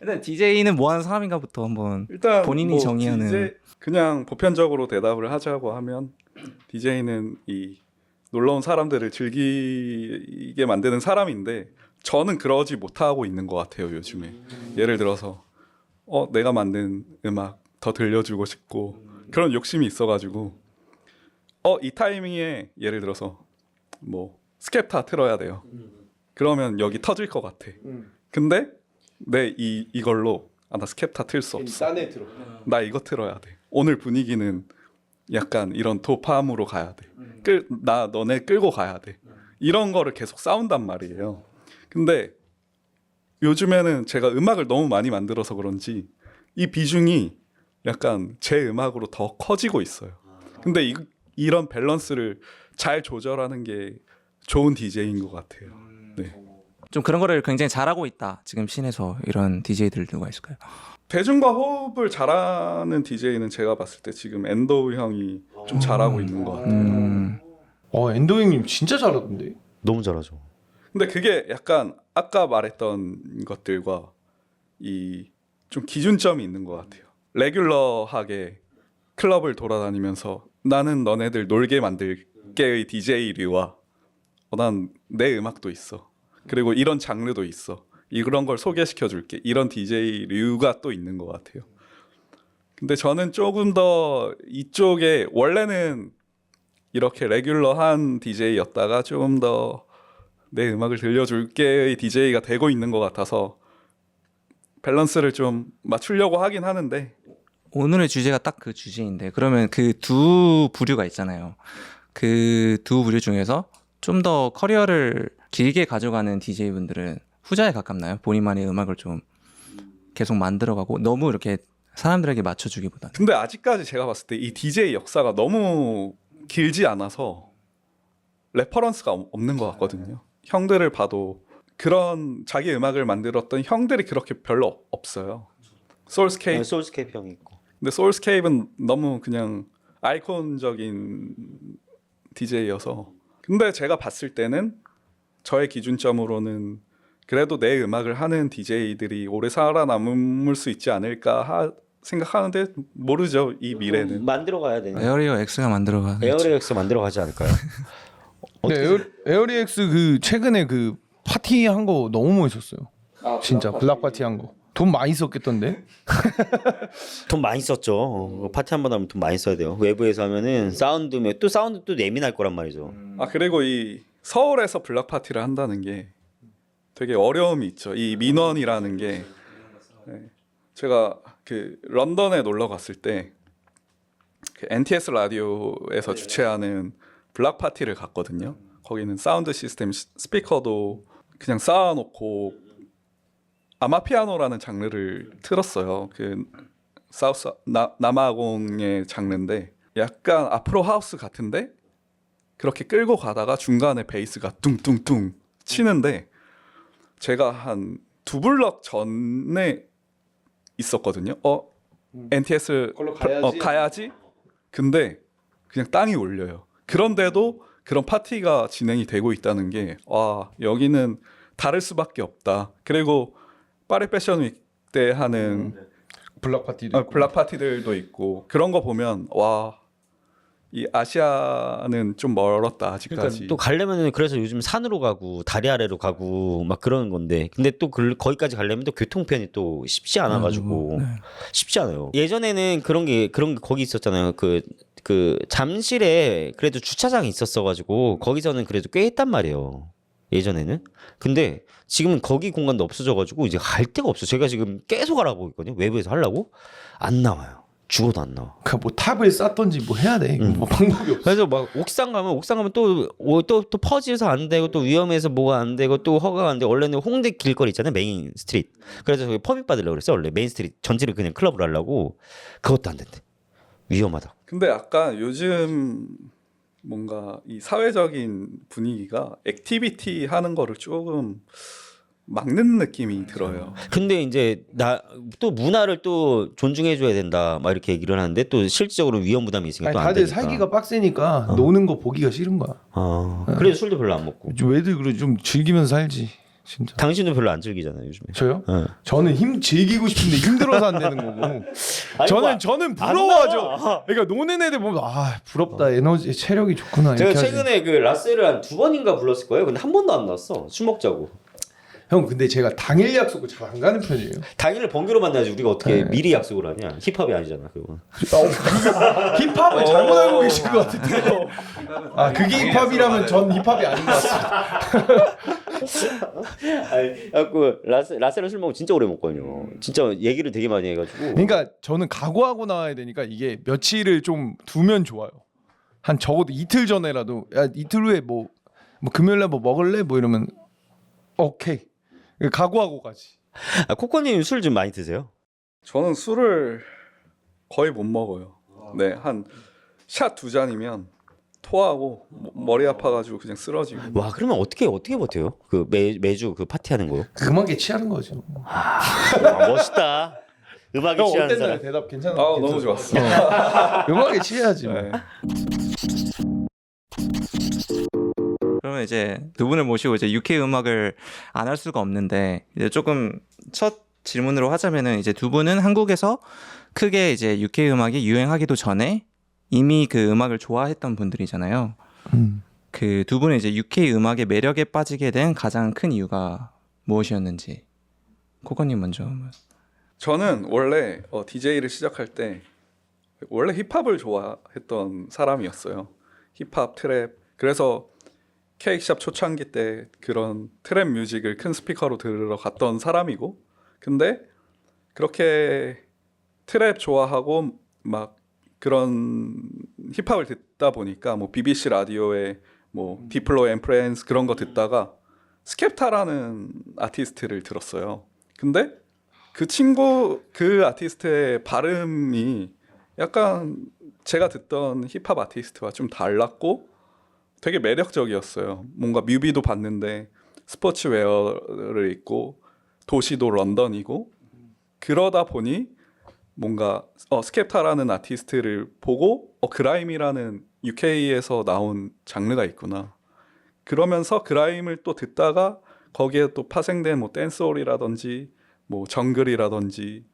일단 DJ는 뭐 하는 사람인가부터 한번 일단 본인이 뭐 정의하는 그냥 보편적으로 대답을 하자고 하면 DJ는 이 놀러온 사람들을 즐기게 만드는 사람인데 저는 그러지 못하고 있는 것 같아요 요즘에. 예를 들어서 내가 만든 음악 더 들려주고 싶고 그런 욕심이 있어가지고 이 타이밍에 예를 들어서 뭐 스캡타 틀어야 돼요. 그러면 여기 터질 것 같아. 근데 이걸로 나 스캡타 틀 수 없어. 딴에 들어. 나 이거 틀어야 돼. 오늘 분위기는 약간 이런 도파음으로 가야 돼. 너네 끌고 가야 돼. 이런 거를 계속 싸운단 말이에요. 근데 요즘에는 제가 음악을 너무 많이 만들어서 그런지 이 비중이 약간 제 음악으로 더 커지고 있어요. 근데 이런 밸런스를 잘 조절하는 게 좋은 DJ인 것 같아요. 네. 좀 그런 거를 굉장히 잘하고 있다. 지금 씬에서 이런 DJ들 누가 있을까요? 대중과 호흡을 잘하는 DJ는 제가 봤을 때 지금 엔도우 형이 좀 잘하고 있는 것 같아요. 엔도 형님 진짜 잘하던데. 너무 잘하죠. 근데 그게 약간 아까 말했던 것들과 이 좀 기준점이 있는 것 같아요. 레귤러하게 클럽을 돌아다니면서 나는 너네들 놀게 만들게의 DJ류와 난 내 음악도 있어. 그리고 이런 장르도 있어. 이런 걸 소개시켜 줄게. 이런 DJ류가 또 있는 것 같아요. 근데 저는 조금 더 이쪽에 원래는 이렇게 레귤러한 DJ였다가 좀 더 내 음악을 들려줄게의 DJ가 되고 있는 것 같아서 밸런스를 좀 맞추려고 하긴 하는데 오늘의 주제가 딱 그 주제인데 그러면 그 두 부류가 있잖아요. 그 두 부류 중에서 좀 더 커리어를 길게 가져가는 DJ분들은 후자에 가깝나요? 본인만의 음악을 좀 계속 만들어가고 너무 이렇게 사람들에게 맞춰주기보다는. 근데 아직까지 제가 봤을 때 이 DJ 역사가 너무 길지 않아서 레퍼런스가 없는 것 같거든요. 형들을 봐도 그런 자기 음악을 만들었던 형들이 그렇게 별로 없어요. 소울스케이프. 소울스케이프 형이 있고. 근데 소울스케이프는 너무 그냥 아이콘적인 DJ여서. 근데 제가 봤을 때는 저의 기준점으로는 그래도 내 음악을 하는 DJ들이 오래 살아남을 수 있지 않을까 생각하는데 모르죠, 이 미래는. 만들어 가야 되는. 에어리어 X가 만들어가. 에어리엑스 만들어 가지 않을까요? 근데 에어리엑스 그 최근에 그 파티 한 거 너무 멋있었어요. 진짜 블락 파티 한 거. 돈 많이 썼겠던데? 돈 많이 썼죠. 파티 한 번 하면 돈 많이 써야 돼요. 외부에서 하면은 사운드 또 예민할 거란 말이죠. 아 그리고 이 서울에서 블락 파티를 한다는 게 되게 어려움이 있죠. 이 민원이라는 게 네. 제가 그 런던에 놀러 갔을 때 그 NTS 라디오에서 주최하는 블락 파티를 갔거든요. 거기는 사운드 시스템 스피커도 그냥 쌓아놓고 아마피아노라는 장르를 틀었어요. 그 사우스 남아공의 장르인데 약간 아프로 하우스 같은데 그렇게 끌고 가다가 중간에 베이스가 뚱뚱뚱 치는데 제가 한 두 블럭 전에 있었거든요. NTS 가야지. 근데 그냥 땅이 울려요. 그런데도 그런 파티가 진행이 되고 있다는 게 여기는 다를 수밖에 없다. 그리고 파리 패션 윅 때 하는 블락 파티도 블락 파티들도 있고 그런 거 보면 이 아시아는 좀 멀었다 아직까지. 그러니까 또 가려면은 그래서 요즘 산으로 가고 다리 아래로 가고 막 그러는 건데 근데 또 거기까지 가려면 또 교통편이 또 쉽지 않아 가지고 쉽지 않아요. 예전에는 그런 게 거기 있었잖아요. 그 잠실에 그래도 주차장이 있었어 가지고 거기서는 그래도 꽤 했단 말이에요. 예전에는. 근데 지금은 거기 공간도 없어져 가지고 이제 갈 데가 없어. 제가 지금 계속 알아보고 있거든요. 외부에서 하려고 안 나와요. 죽어도 안 나와. 그러니까 뭐 탑을 쌓던지 뭐 해야 돼. 뭐 방법이 없어. 그래서 막 옥상 가면 또 퍼지해서 안 되고 또 위험해서 뭐가 안 되고 또 허가가 안 돼. 원래는 홍대 길거리 있잖아요. 메인 스트리트. 그래서 저기 퍼밋 받으려고 그랬어. 원래 메인 스트리트 전체를 그냥 클럽으로 하려고 그것도 안 된대. 위험하다. 근데 약간 요즘 뭔가 이 사회적인 분위기가 액티비티 하는 거를 조금 막는 느낌이 들어요. 근데 이제 나 또 문화를 또 존중해 줘야 된다. 막 이렇게 얘기를 하는데 또 실질적으로 위험 부담이 있으니까 아니, 또 안 다들 되니까. 살기가 빡세니까 노는 거 보기가 싫은 거야. 그래서 술도 별로 안 먹고. 왜들 그래 좀 즐기면서 살지. 진짜. 당신도 별로 안 즐기잖아요, 요즘에. 저요? 어. 저는 즐기고 싶은데 힘들어서 안 되는 거고. 저는 부러워하죠. 그러니까 노는 애들 보면 부럽다. 에너지 체력이 좋구나. 제가 이렇게 하지. 최근에 그 라스를 한 2번인가 불렀을 거예요. 근데 한 번도 안 나왔어. 술 먹자고. 형 근데 제가 당일 약속을 잘 안 가는 편이에요. 당일을 번개로 만나야지 우리가 어떻게 미리 약속을 하냐. 힙합이 아니잖아, 그거. 힙합을 잘못 알고 계신 것 같은데. 그게 힙합이라면 전 힙합이 아닌 것 같습니다. 아니, 그 라스를 술 먹고 진짜 오래 먹거든요. 진짜 얘기를 되게 많이 해가지고. 그러니까 저는 각오하고 나와야 되니까 이게 며칠을 좀 두면 좋아요. 한 적어도 이틀 전에라도 이틀 후에 뭐 금요일날 뭐 먹을래? 뭐 이러면 오케이. 각오하고 가지. 코코님 술 좀 많이 드세요? 저는 술을 거의 못 먹어요. 네, 한 샷 2잔이면 토하고 머리 아파가지고 그냥 쓰러지고. 와, 그러면 어떻게 버텨요? 그 매주 그 파티하는 거? 음악에 취하는 거죠. 멋있다. 음악에 형 취하는 어땠나요? 사람. 대답 괜찮아? 너무 좋았어. 음악에 취해야지. 뭐. 네. 그러면 이제 두 분을 모시고 이제 UK 음악을 안 할 수가 없는데 이제 조금 첫 질문으로 하자면은 이제 두 분은 한국에서 크게 이제 UK 음악이 유행하기도 전에 이미 그 음악을 좋아했던 분들이잖아요. 그 두 분은 이제 UK 음악의 매력에 빠지게 된 가장 큰 이유가 무엇이었는지 코코님 먼저. 저는 원래 DJ를 시작할 때 원래 힙합을 좋아했던 사람이었어요. 힙합, 트랩. 그래서 케이크샵 초창기 때 그런 트랩 뮤직을 큰 스피커로 들으러 갔던 사람이고, 근데 그렇게 트랩 좋아하고 막 그런 힙합을 듣다 보니까 뭐 BBC 라디오에 뭐 디플로 앤 프렌즈 그런 거 듣다가 스캡타라는 아티스트를 들었어요. 근데 그 아티스트의 발음이 약간 제가 듣던 힙합 아티스트와 좀 달랐고 되게 매력적이었어요. 뭔가 뮤비도 봤는데 스포츠웨어를 입고 도시도 런던이고 그러다 보니 뭔가 스캡타라는 아티스트를 보고 그라임이라는 UK에서 나온 장르가 있구나. 그러면서 그라임을 또 듣다가 거기에 또 파생된 뭐 댄스홀이라든지 뭐 정글이라든지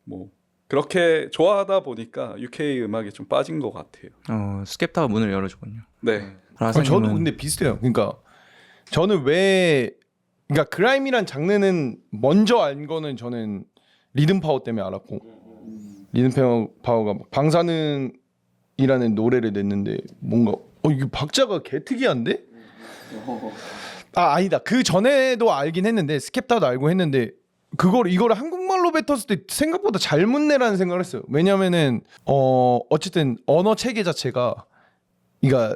뭐 그렇게 좋아하다 보니까 UK 음악에 좀 빠진 것 같아요. 스캡타가 문을 열어주군요. 네. 저도 근데 비슷해요. 그러니까 저는 그러니까 그라임이란 장르는 먼저 알 거는 저는 리듬 파워 때문에 알았고, 리듬 파워가 방사능이라는 노래를 냈는데 뭔가 이게 박자가 개 특이한데? 아니다. 그 전에도 알긴 했는데 스캡타도 알고 했는데 이거를 한국말로 뱉었을 때 생각보다 잘못 내라는 생각을 했어요. 왜냐면은 어쨌든 언어 체계 자체가 그러니까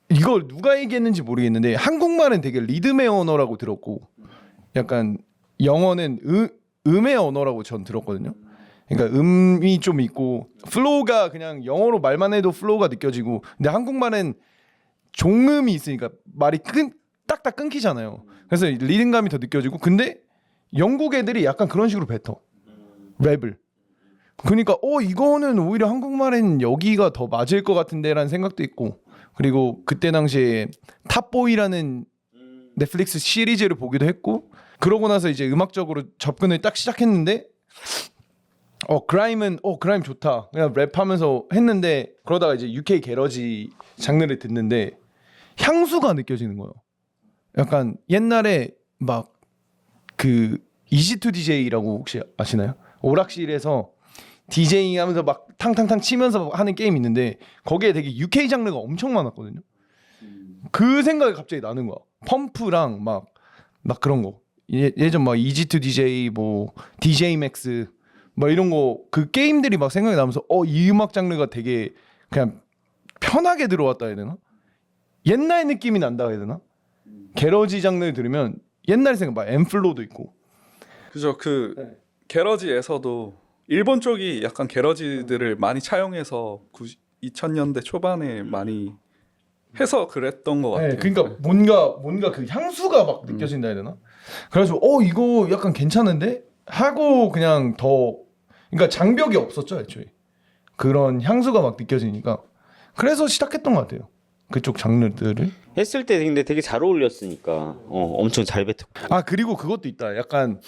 이걸 누가 얘기했는지 모르겠는데 한국말은 되게 리듬의 언어라고 들었고 약간 영어는 음의 언어라고 전 들었거든요. 그러니까 음이 좀 있고 플로우가 그냥 영어로 말만 해도 플로우가 느껴지고, 근데 한국말은 종음이 있으니까 말이 딱딱 끊기잖아요. 그래서 리듬감이 더 느껴지고, 근데 영국 애들이 약간 그런 식으로 뱉어 랩을. 그러니까 이거는 오히려 한국말엔 여기가 더 맞을 것 같은데라는 생각도 있고, 그리고 그때 당시에 탑보이라는 넷플릭스 시리즈를 보기도 했고, 그러고 나서 이제 음악적으로 접근을 딱 시작했는데 그라임 좋다 그냥 랩하면서 했는데, 그러다가 이제 UK 게러지 장르를 듣는데 향수가 느껴지는 거예요. 약간 옛날에 막 그 이지2 DJ라고 혹시 아시나요? 오락실에서 디제잉 하면서 막 탕탕탕 치면서 하는 게임 있는데 거기에 되게 UK 장르가 엄청 많았거든요. 그 생각이 갑자기 나는 거야. 펌프랑 막 그런 거. 예전 막 이지2 DJ 뭐 DJ 맥스 뭐 이런 거 그 게임들이 막 생각이 나면서 이 음악 장르가 되게 그냥 편하게 들어왔다 해야 되나? 옛날 느낌이 난다 해야 되나? 게러지 장르를 들으면 옛날 생각 막 엠플로도 있고. 그죠. 게러지에서도 일본 쪽이 약간 게러지들을 많이 차용해서 2000년대 초반에 많이 해서 그랬던 것 같아요. 네, 그러니까 뭔가 그 향수가 막 느껴진다 해야 되나? 그래서 이거 약간 괜찮은데 하고 그냥 그러니까 장벽이 없었죠 애초에. 그런 향수가 막 느껴지니까 그래서 시작했던 것 같아요. 그쪽 장르들을 했을 때 근데 되게 잘 어울렸으니까 엄청 잘 뱉었고. 그리고 그것도 있다. 약간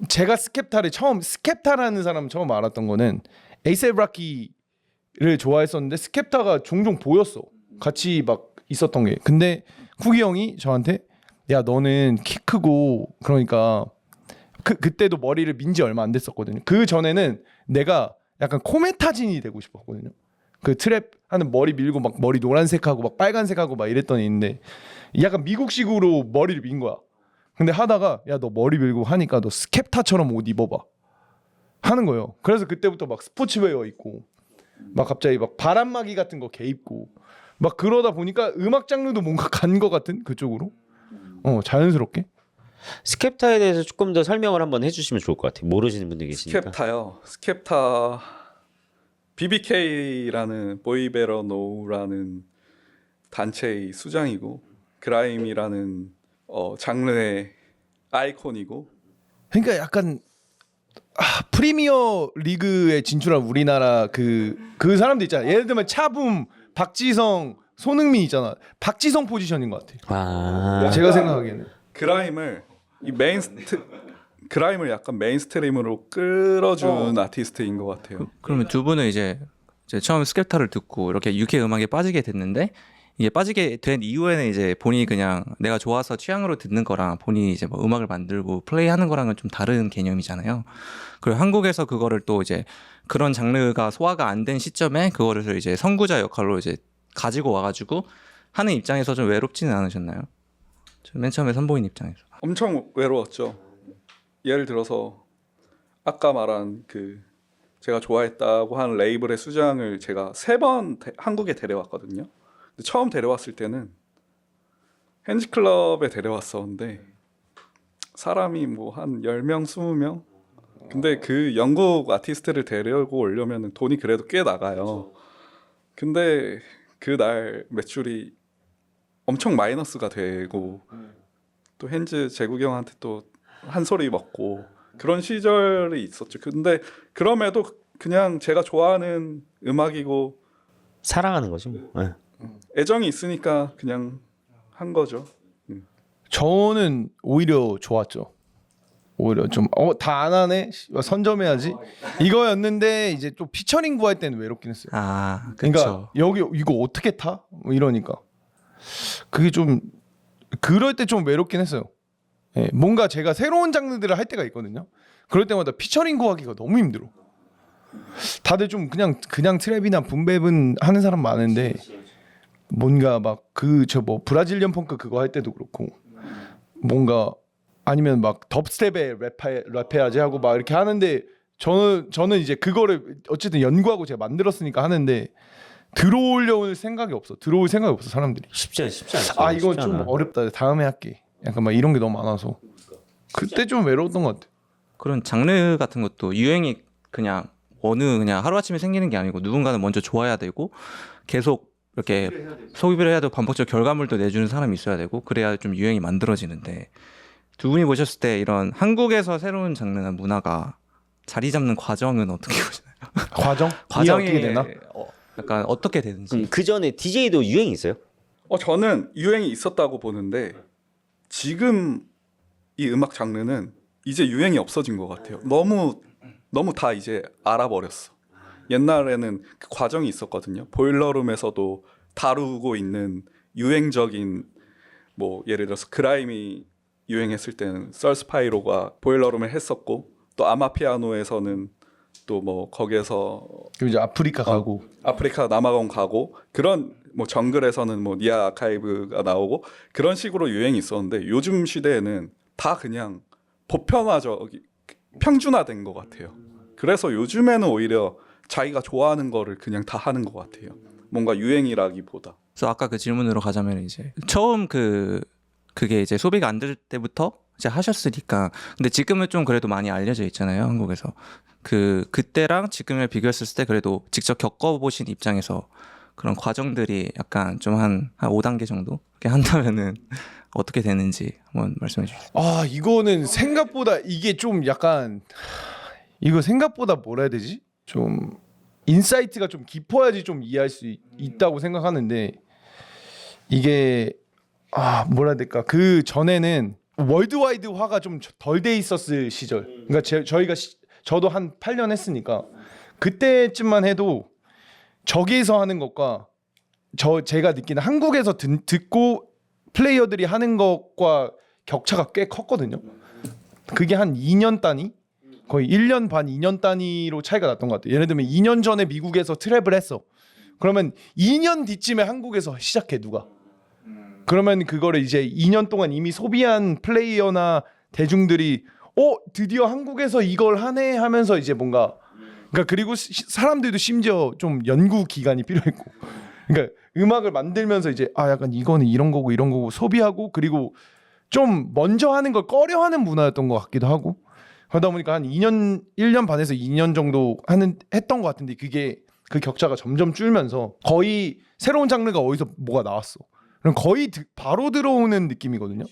제가 스캡타라는 사람 처음 알았던 거는 에이셉 라키를 좋아했었는데 스캡타가 종종 보였어. 같이 막 있었던 게. 근데 쿠기 형이 저한테 야 너는 키 크고 그러니까 그때도 머리를 민지 얼마 안 됐었거든요. 그 전에는 내가 약간 코메타진이 되고 싶었거든요. 그 트랩 하는 머리 밀고 막 머리 노란색하고 막 빨간색하고 막 이랬더니 있는데 약간 미국식으로 머리를 민 거야. 근데 하다가 야 너 머리 밀고 하니까 너 스캡타처럼 옷 입어봐 하는 거예요. 그래서 그때부터 막 스포츠웨어 입고 막 갑자기 막 바람막이 같은 거 개 입고 막 그러다 보니까 음악 장르도 뭔가 간 거 같은 그쪽으로 자연스럽게. 스캡타에 대해서 조금 더 설명을 한번 해주시면 좋을 것 같아요. 모르시는 분들 계시니까. 스캡타 BBK라는 보이베러노우라는 단체의 수장이고 그라임이라는 장르의 아이콘이고. 그러니까 약간 프리미어 리그에 진출한 우리나라 그 사람들 있잖아. 예를 들면 차붐, 박지성, 손흥민 있잖아. 박지성 포지션인 것 같아. 제가 생각하기에는 그라임을 약간 메인스트림으로 끌어준 아티스트인 것 같아요. 그러면 두 분은 이제 처음 스캡타를 듣고 이렇게 UK 음악에 빠지게 됐는데, 이게 빠지게 된 이후에는 이제 본인이 그냥 내가 좋아서 취향으로 듣는 거랑 본인이 이제 뭐 음악을 만들고 플레이하는 거랑은 좀 다른 개념이잖아요. 그리고 한국에서 그거를 또 이제 그런 장르가 소화가 안 된 시점에 그거를 이제 선구자 역할로 이제 가지고 와가지고 하는 입장에서 좀 외롭지는 않으셨나요? 저 맨 처음에 선보인 입장에서. 엄청 외로웠죠. 예를 들어서 아까 말한 그 제가 좋아했다고 한 레이블의 수장을 제가 3번 한국에 데려왔거든요. 근데 처음 데려왔을 때는 핸즈클럽에 데려왔었는데 사람이 뭐 한 10명, 20명? 근데 그 영국 아티스트를 데려오고 오려면 돈이 그래도 꽤 나가요. 근데 그날 매출이 엄청 마이너스가 되고 또 핸즈 제국이 형한테 또 한 소리 먹고 그런 시절이 있었죠. 근데 그럼에도 그냥 제가 좋아하는 음악이고 사랑하는 거지 뭐. 네. 애정이 있으니까 그냥 한 거죠. 저는 오히려 좋았죠. 오히려 좀 다 안 하네 선점해야지 이거였는데 이제 또 피처링 구할 때는 외롭긴 했어요. 아, 그러니까 그렇죠. 여기 이거 어떻게 타? 뭐 이러니까 그게 좀 그럴 때 좀 외롭긴 했어요. 예, 뭔가 제가 새로운 장르들을 할 때가 있거든요. 그럴 때마다 피처링 구하기가 너무 힘들어. 다들 좀 그냥 트랩이나 붐베은 하는 사람 많은데 뭔가 막 그 저 뭐 브라질리언 펑크 그거 할 때도 그렇고 뭔가 아니면 막 덥스텝에 랩해야지 하고 막 이렇게 하는데 저는 이제 그거를 어쨌든 연구하고 제가 만들었으니까 하는데 들어올 생각이 없어 사람들이. 쉽지 않죠. 아 이거 쉽지 좀 않아. 어렵다 다음에 할게. 약간 막 이런 게 너무 많아서 그때 좀 외로웠던 것 같아. 그런 장르 같은 것도 유행이 그냥 그냥 하루아침에 생기는 게 아니고 누군가는 먼저 좋아야 되고 계속 이렇게 소비를 해야 되고 반복적으로 결과물도 내주는 사람이 있어야 되고 그래야 좀 유행이 만들어지는데 두 분이 보셨을 때 이런 한국에서 새로운 장르나 문화가 자리 잡는 과정은 어떻게 보시나요? 과정이 어떻게 되나? 약간 어떻게 되는지. 그 전에 DJ도 유행이 있어요? 저는 유행이 있었다고 보는데 지금 이 음악 장르는 이제 유행이 없어진 것 같아요. 너무 다 이제 알아버렸어. 옛날에는 그 과정이 있었거든요. 보일러룸에서도 다루고 있는 유행적인 뭐 예를 들어서 그라임이 유행했을 때는 썰스파이로가 보일러룸을 했었고 또 아마피아노에서는 또 뭐 거기에서 그리고 이제 아프리카 가고 아프리카 남아공 가고 그런 뭐 정글에서는 뭐 니아 아카이브가 나오고 그런 식으로 유행이 있었는데 요즘 시대에는 다 그냥 보편화적 평준화된 것 같아요. 그래서 요즘에는 오히려 자기가 좋아하는 거를 그냥 다 하는 것 같아요. 뭔가 유행이라기보다. 그래서 아까 그 질문으로 가자면 이제 처음 그게 이제 소비가 안 될 때부터 이제 하셨으니까 근데 지금은 좀 그래도 많이 알려져 있잖아요 한국에서 그때랑 지금을 비교했을 때 그래도 직접 겪어보신 입장에서 그런 과정들이 약간 좀 한 5단계 정도 이렇게 한다면은 어떻게 되는지 한번 말씀해 주시죠. 아 이거는 생각보다 이게 좀 약간 이거 생각보다 뭐라 해야 되지? 좀 인사이트가 좀 깊어야지 좀 이해할 수 있다고 생각하는데 이게 뭐라 해야 될까? 그 전에는 월드와이드화가 좀 덜 돼 있었을 시절. 그러니까 저도 한 8년 했으니까 그때쯤만 해도 저기에서 하는 것과 제가 느끼는 한국에서 듣고 플레이어들이 하는 것과 격차가 꽤 컸거든요. 그게 한 2년 단위? 거의 1년 반, 2년 단위로 차이가 났던 것 같아요. 예를 들면 2년 전에 미국에서 트랩을 했어. 그러면 2년 뒤쯤에 한국에서 시작해 누가. 그러면 그거를 이제 2년 동안 이미 소비한 플레이어나 대중들이 드디어 한국에서 이걸 하네 하면서 이제 뭔가 그러니까 그리고 사람들도 심지어 좀 연구 기간이 필요했고 그러니까 음악을 만들면서 이제 약간 이거는 이런 거고 소비하고 그리고 좀 먼저 하는 걸 꺼려하는 문화였던 것 같기도 하고 그러다 보니까 한 1년 반에서 2년 정도 했던 것 같은데 그게 그 격차가 점점 줄면서 거의 새로운 장르가 어디서 뭐가 나왔어. 그럼 거의 바로 들어오는 느낌이거든요.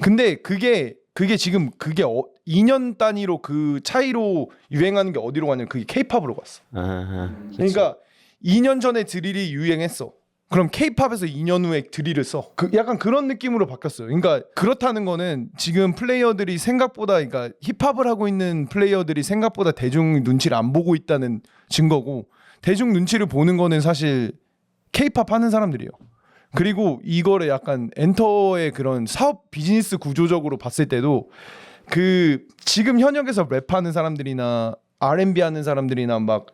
근데 그게 지금 2년 단위로 그 차이로 유행하는 게 어디로 가냐면 그게 케이팝으로 갔어. 그러니까 2년 전에 드릴이 유행했어. 그럼 케이팝에서 2년 후에 드릴을 써. 약간 그런 느낌으로 바뀌었어요. 그러니까 그렇다는 거는 지금 플레이어들이 생각보다 그러니까 힙합을 하고 있는 플레이어들이 생각보다 대중 눈치를 안 보고 있다는 증거고 대중 눈치를 보는 거는 사실 케이팝 하는 사람들이에요. 그리고 이거를 약간 엔터의 그런 사업 비즈니스 구조적으로 봤을 때도 지금 현역에서 랩하는 사람들이나 R&B 하는 사람들이나 막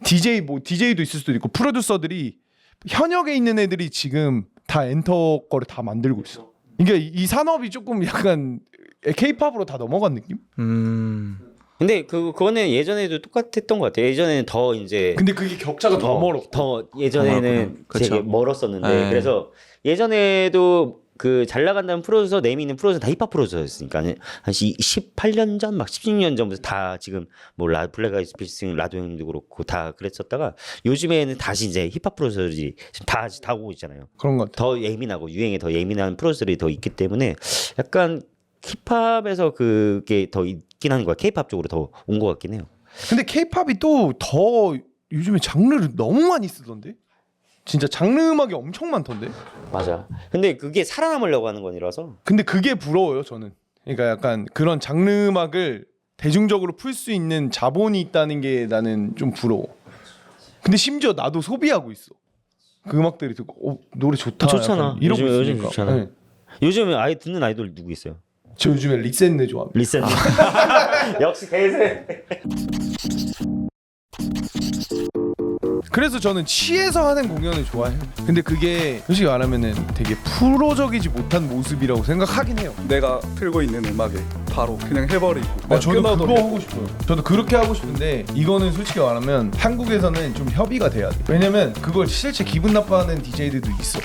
DJ도 있을 수도 있고 프로듀서들이 현역에 있는 애들이 지금 다 엔터 거를 다 만들고 있어. 그러니까 이 산업이 조금 약간 K-팝으로 다 넘어간 느낌? 근데 그거는 예전에도 똑같았던 것 같아요. 예전에는 더 이제 근데 그게 격차가 더 멀어. 더 예전에는 멀었구나. 그쵸. 되게 멀었었는데 네. 그래서 예전에도 그 잘 나간다는 프로듀서 네임 있는 프로듀서 다 힙합 프로듀서였으니까 한 18년 전 막 16년 전부터 다 지금 뭐 블랙 아이드 피스 라도 형님도 그렇고 다 그랬었다가 요즘에는 다시 이제 힙합 프로듀서들이 지금 다 오고 있잖아요. 그런 것 같아. 더 예민하고 유행에 더 예민한 프로듀서들이 더 있기 때문에 약간 힙합에서 그게 더 있긴 한 거야. K-팝 쪽으로 더 온 것 같긴 해요. 근데 K-팝이 또 더 요즘에 장르를 너무 많이 쓰던데? 진짜 장르 음악이 엄청 많던데? 맞아. 근데 그게 살아남으려고 하는 거라서 근데 그게 부러워요 저는. 그러니까 약간 그런 장르 음악을 대중적으로 풀 수 있는 자본이 있다는 게 나는 좀 부러워. 근데 심지어 나도 소비하고 있어. 그 음악들이 듣고 노래 좋다. 좋잖아. 약간 이러고 요즘 있으니까. 좋잖아. 네. 요즘에 아예 듣는 아이돌 누구 있어요? 저 요즘에 리센네 좋아합니다. 리센. 역시 대세. 그래서 저는 취해서 하는 공연을 좋아해요. 근데 그게 솔직히 말하면은 되게 프로적이지 못한 모습이라고 생각하긴 해요. 내가 틀고 있는 음악에 바로 그냥 해버리고 저도 끊어도 그거 되고. 하고 싶어요. 저도 그렇게 하고 싶은데 이거는 솔직히 말하면 한국에서는 좀 협의가 돼야 돼. 왜냐면 그걸 실제 기분 나빠하는 DJ들도 있어.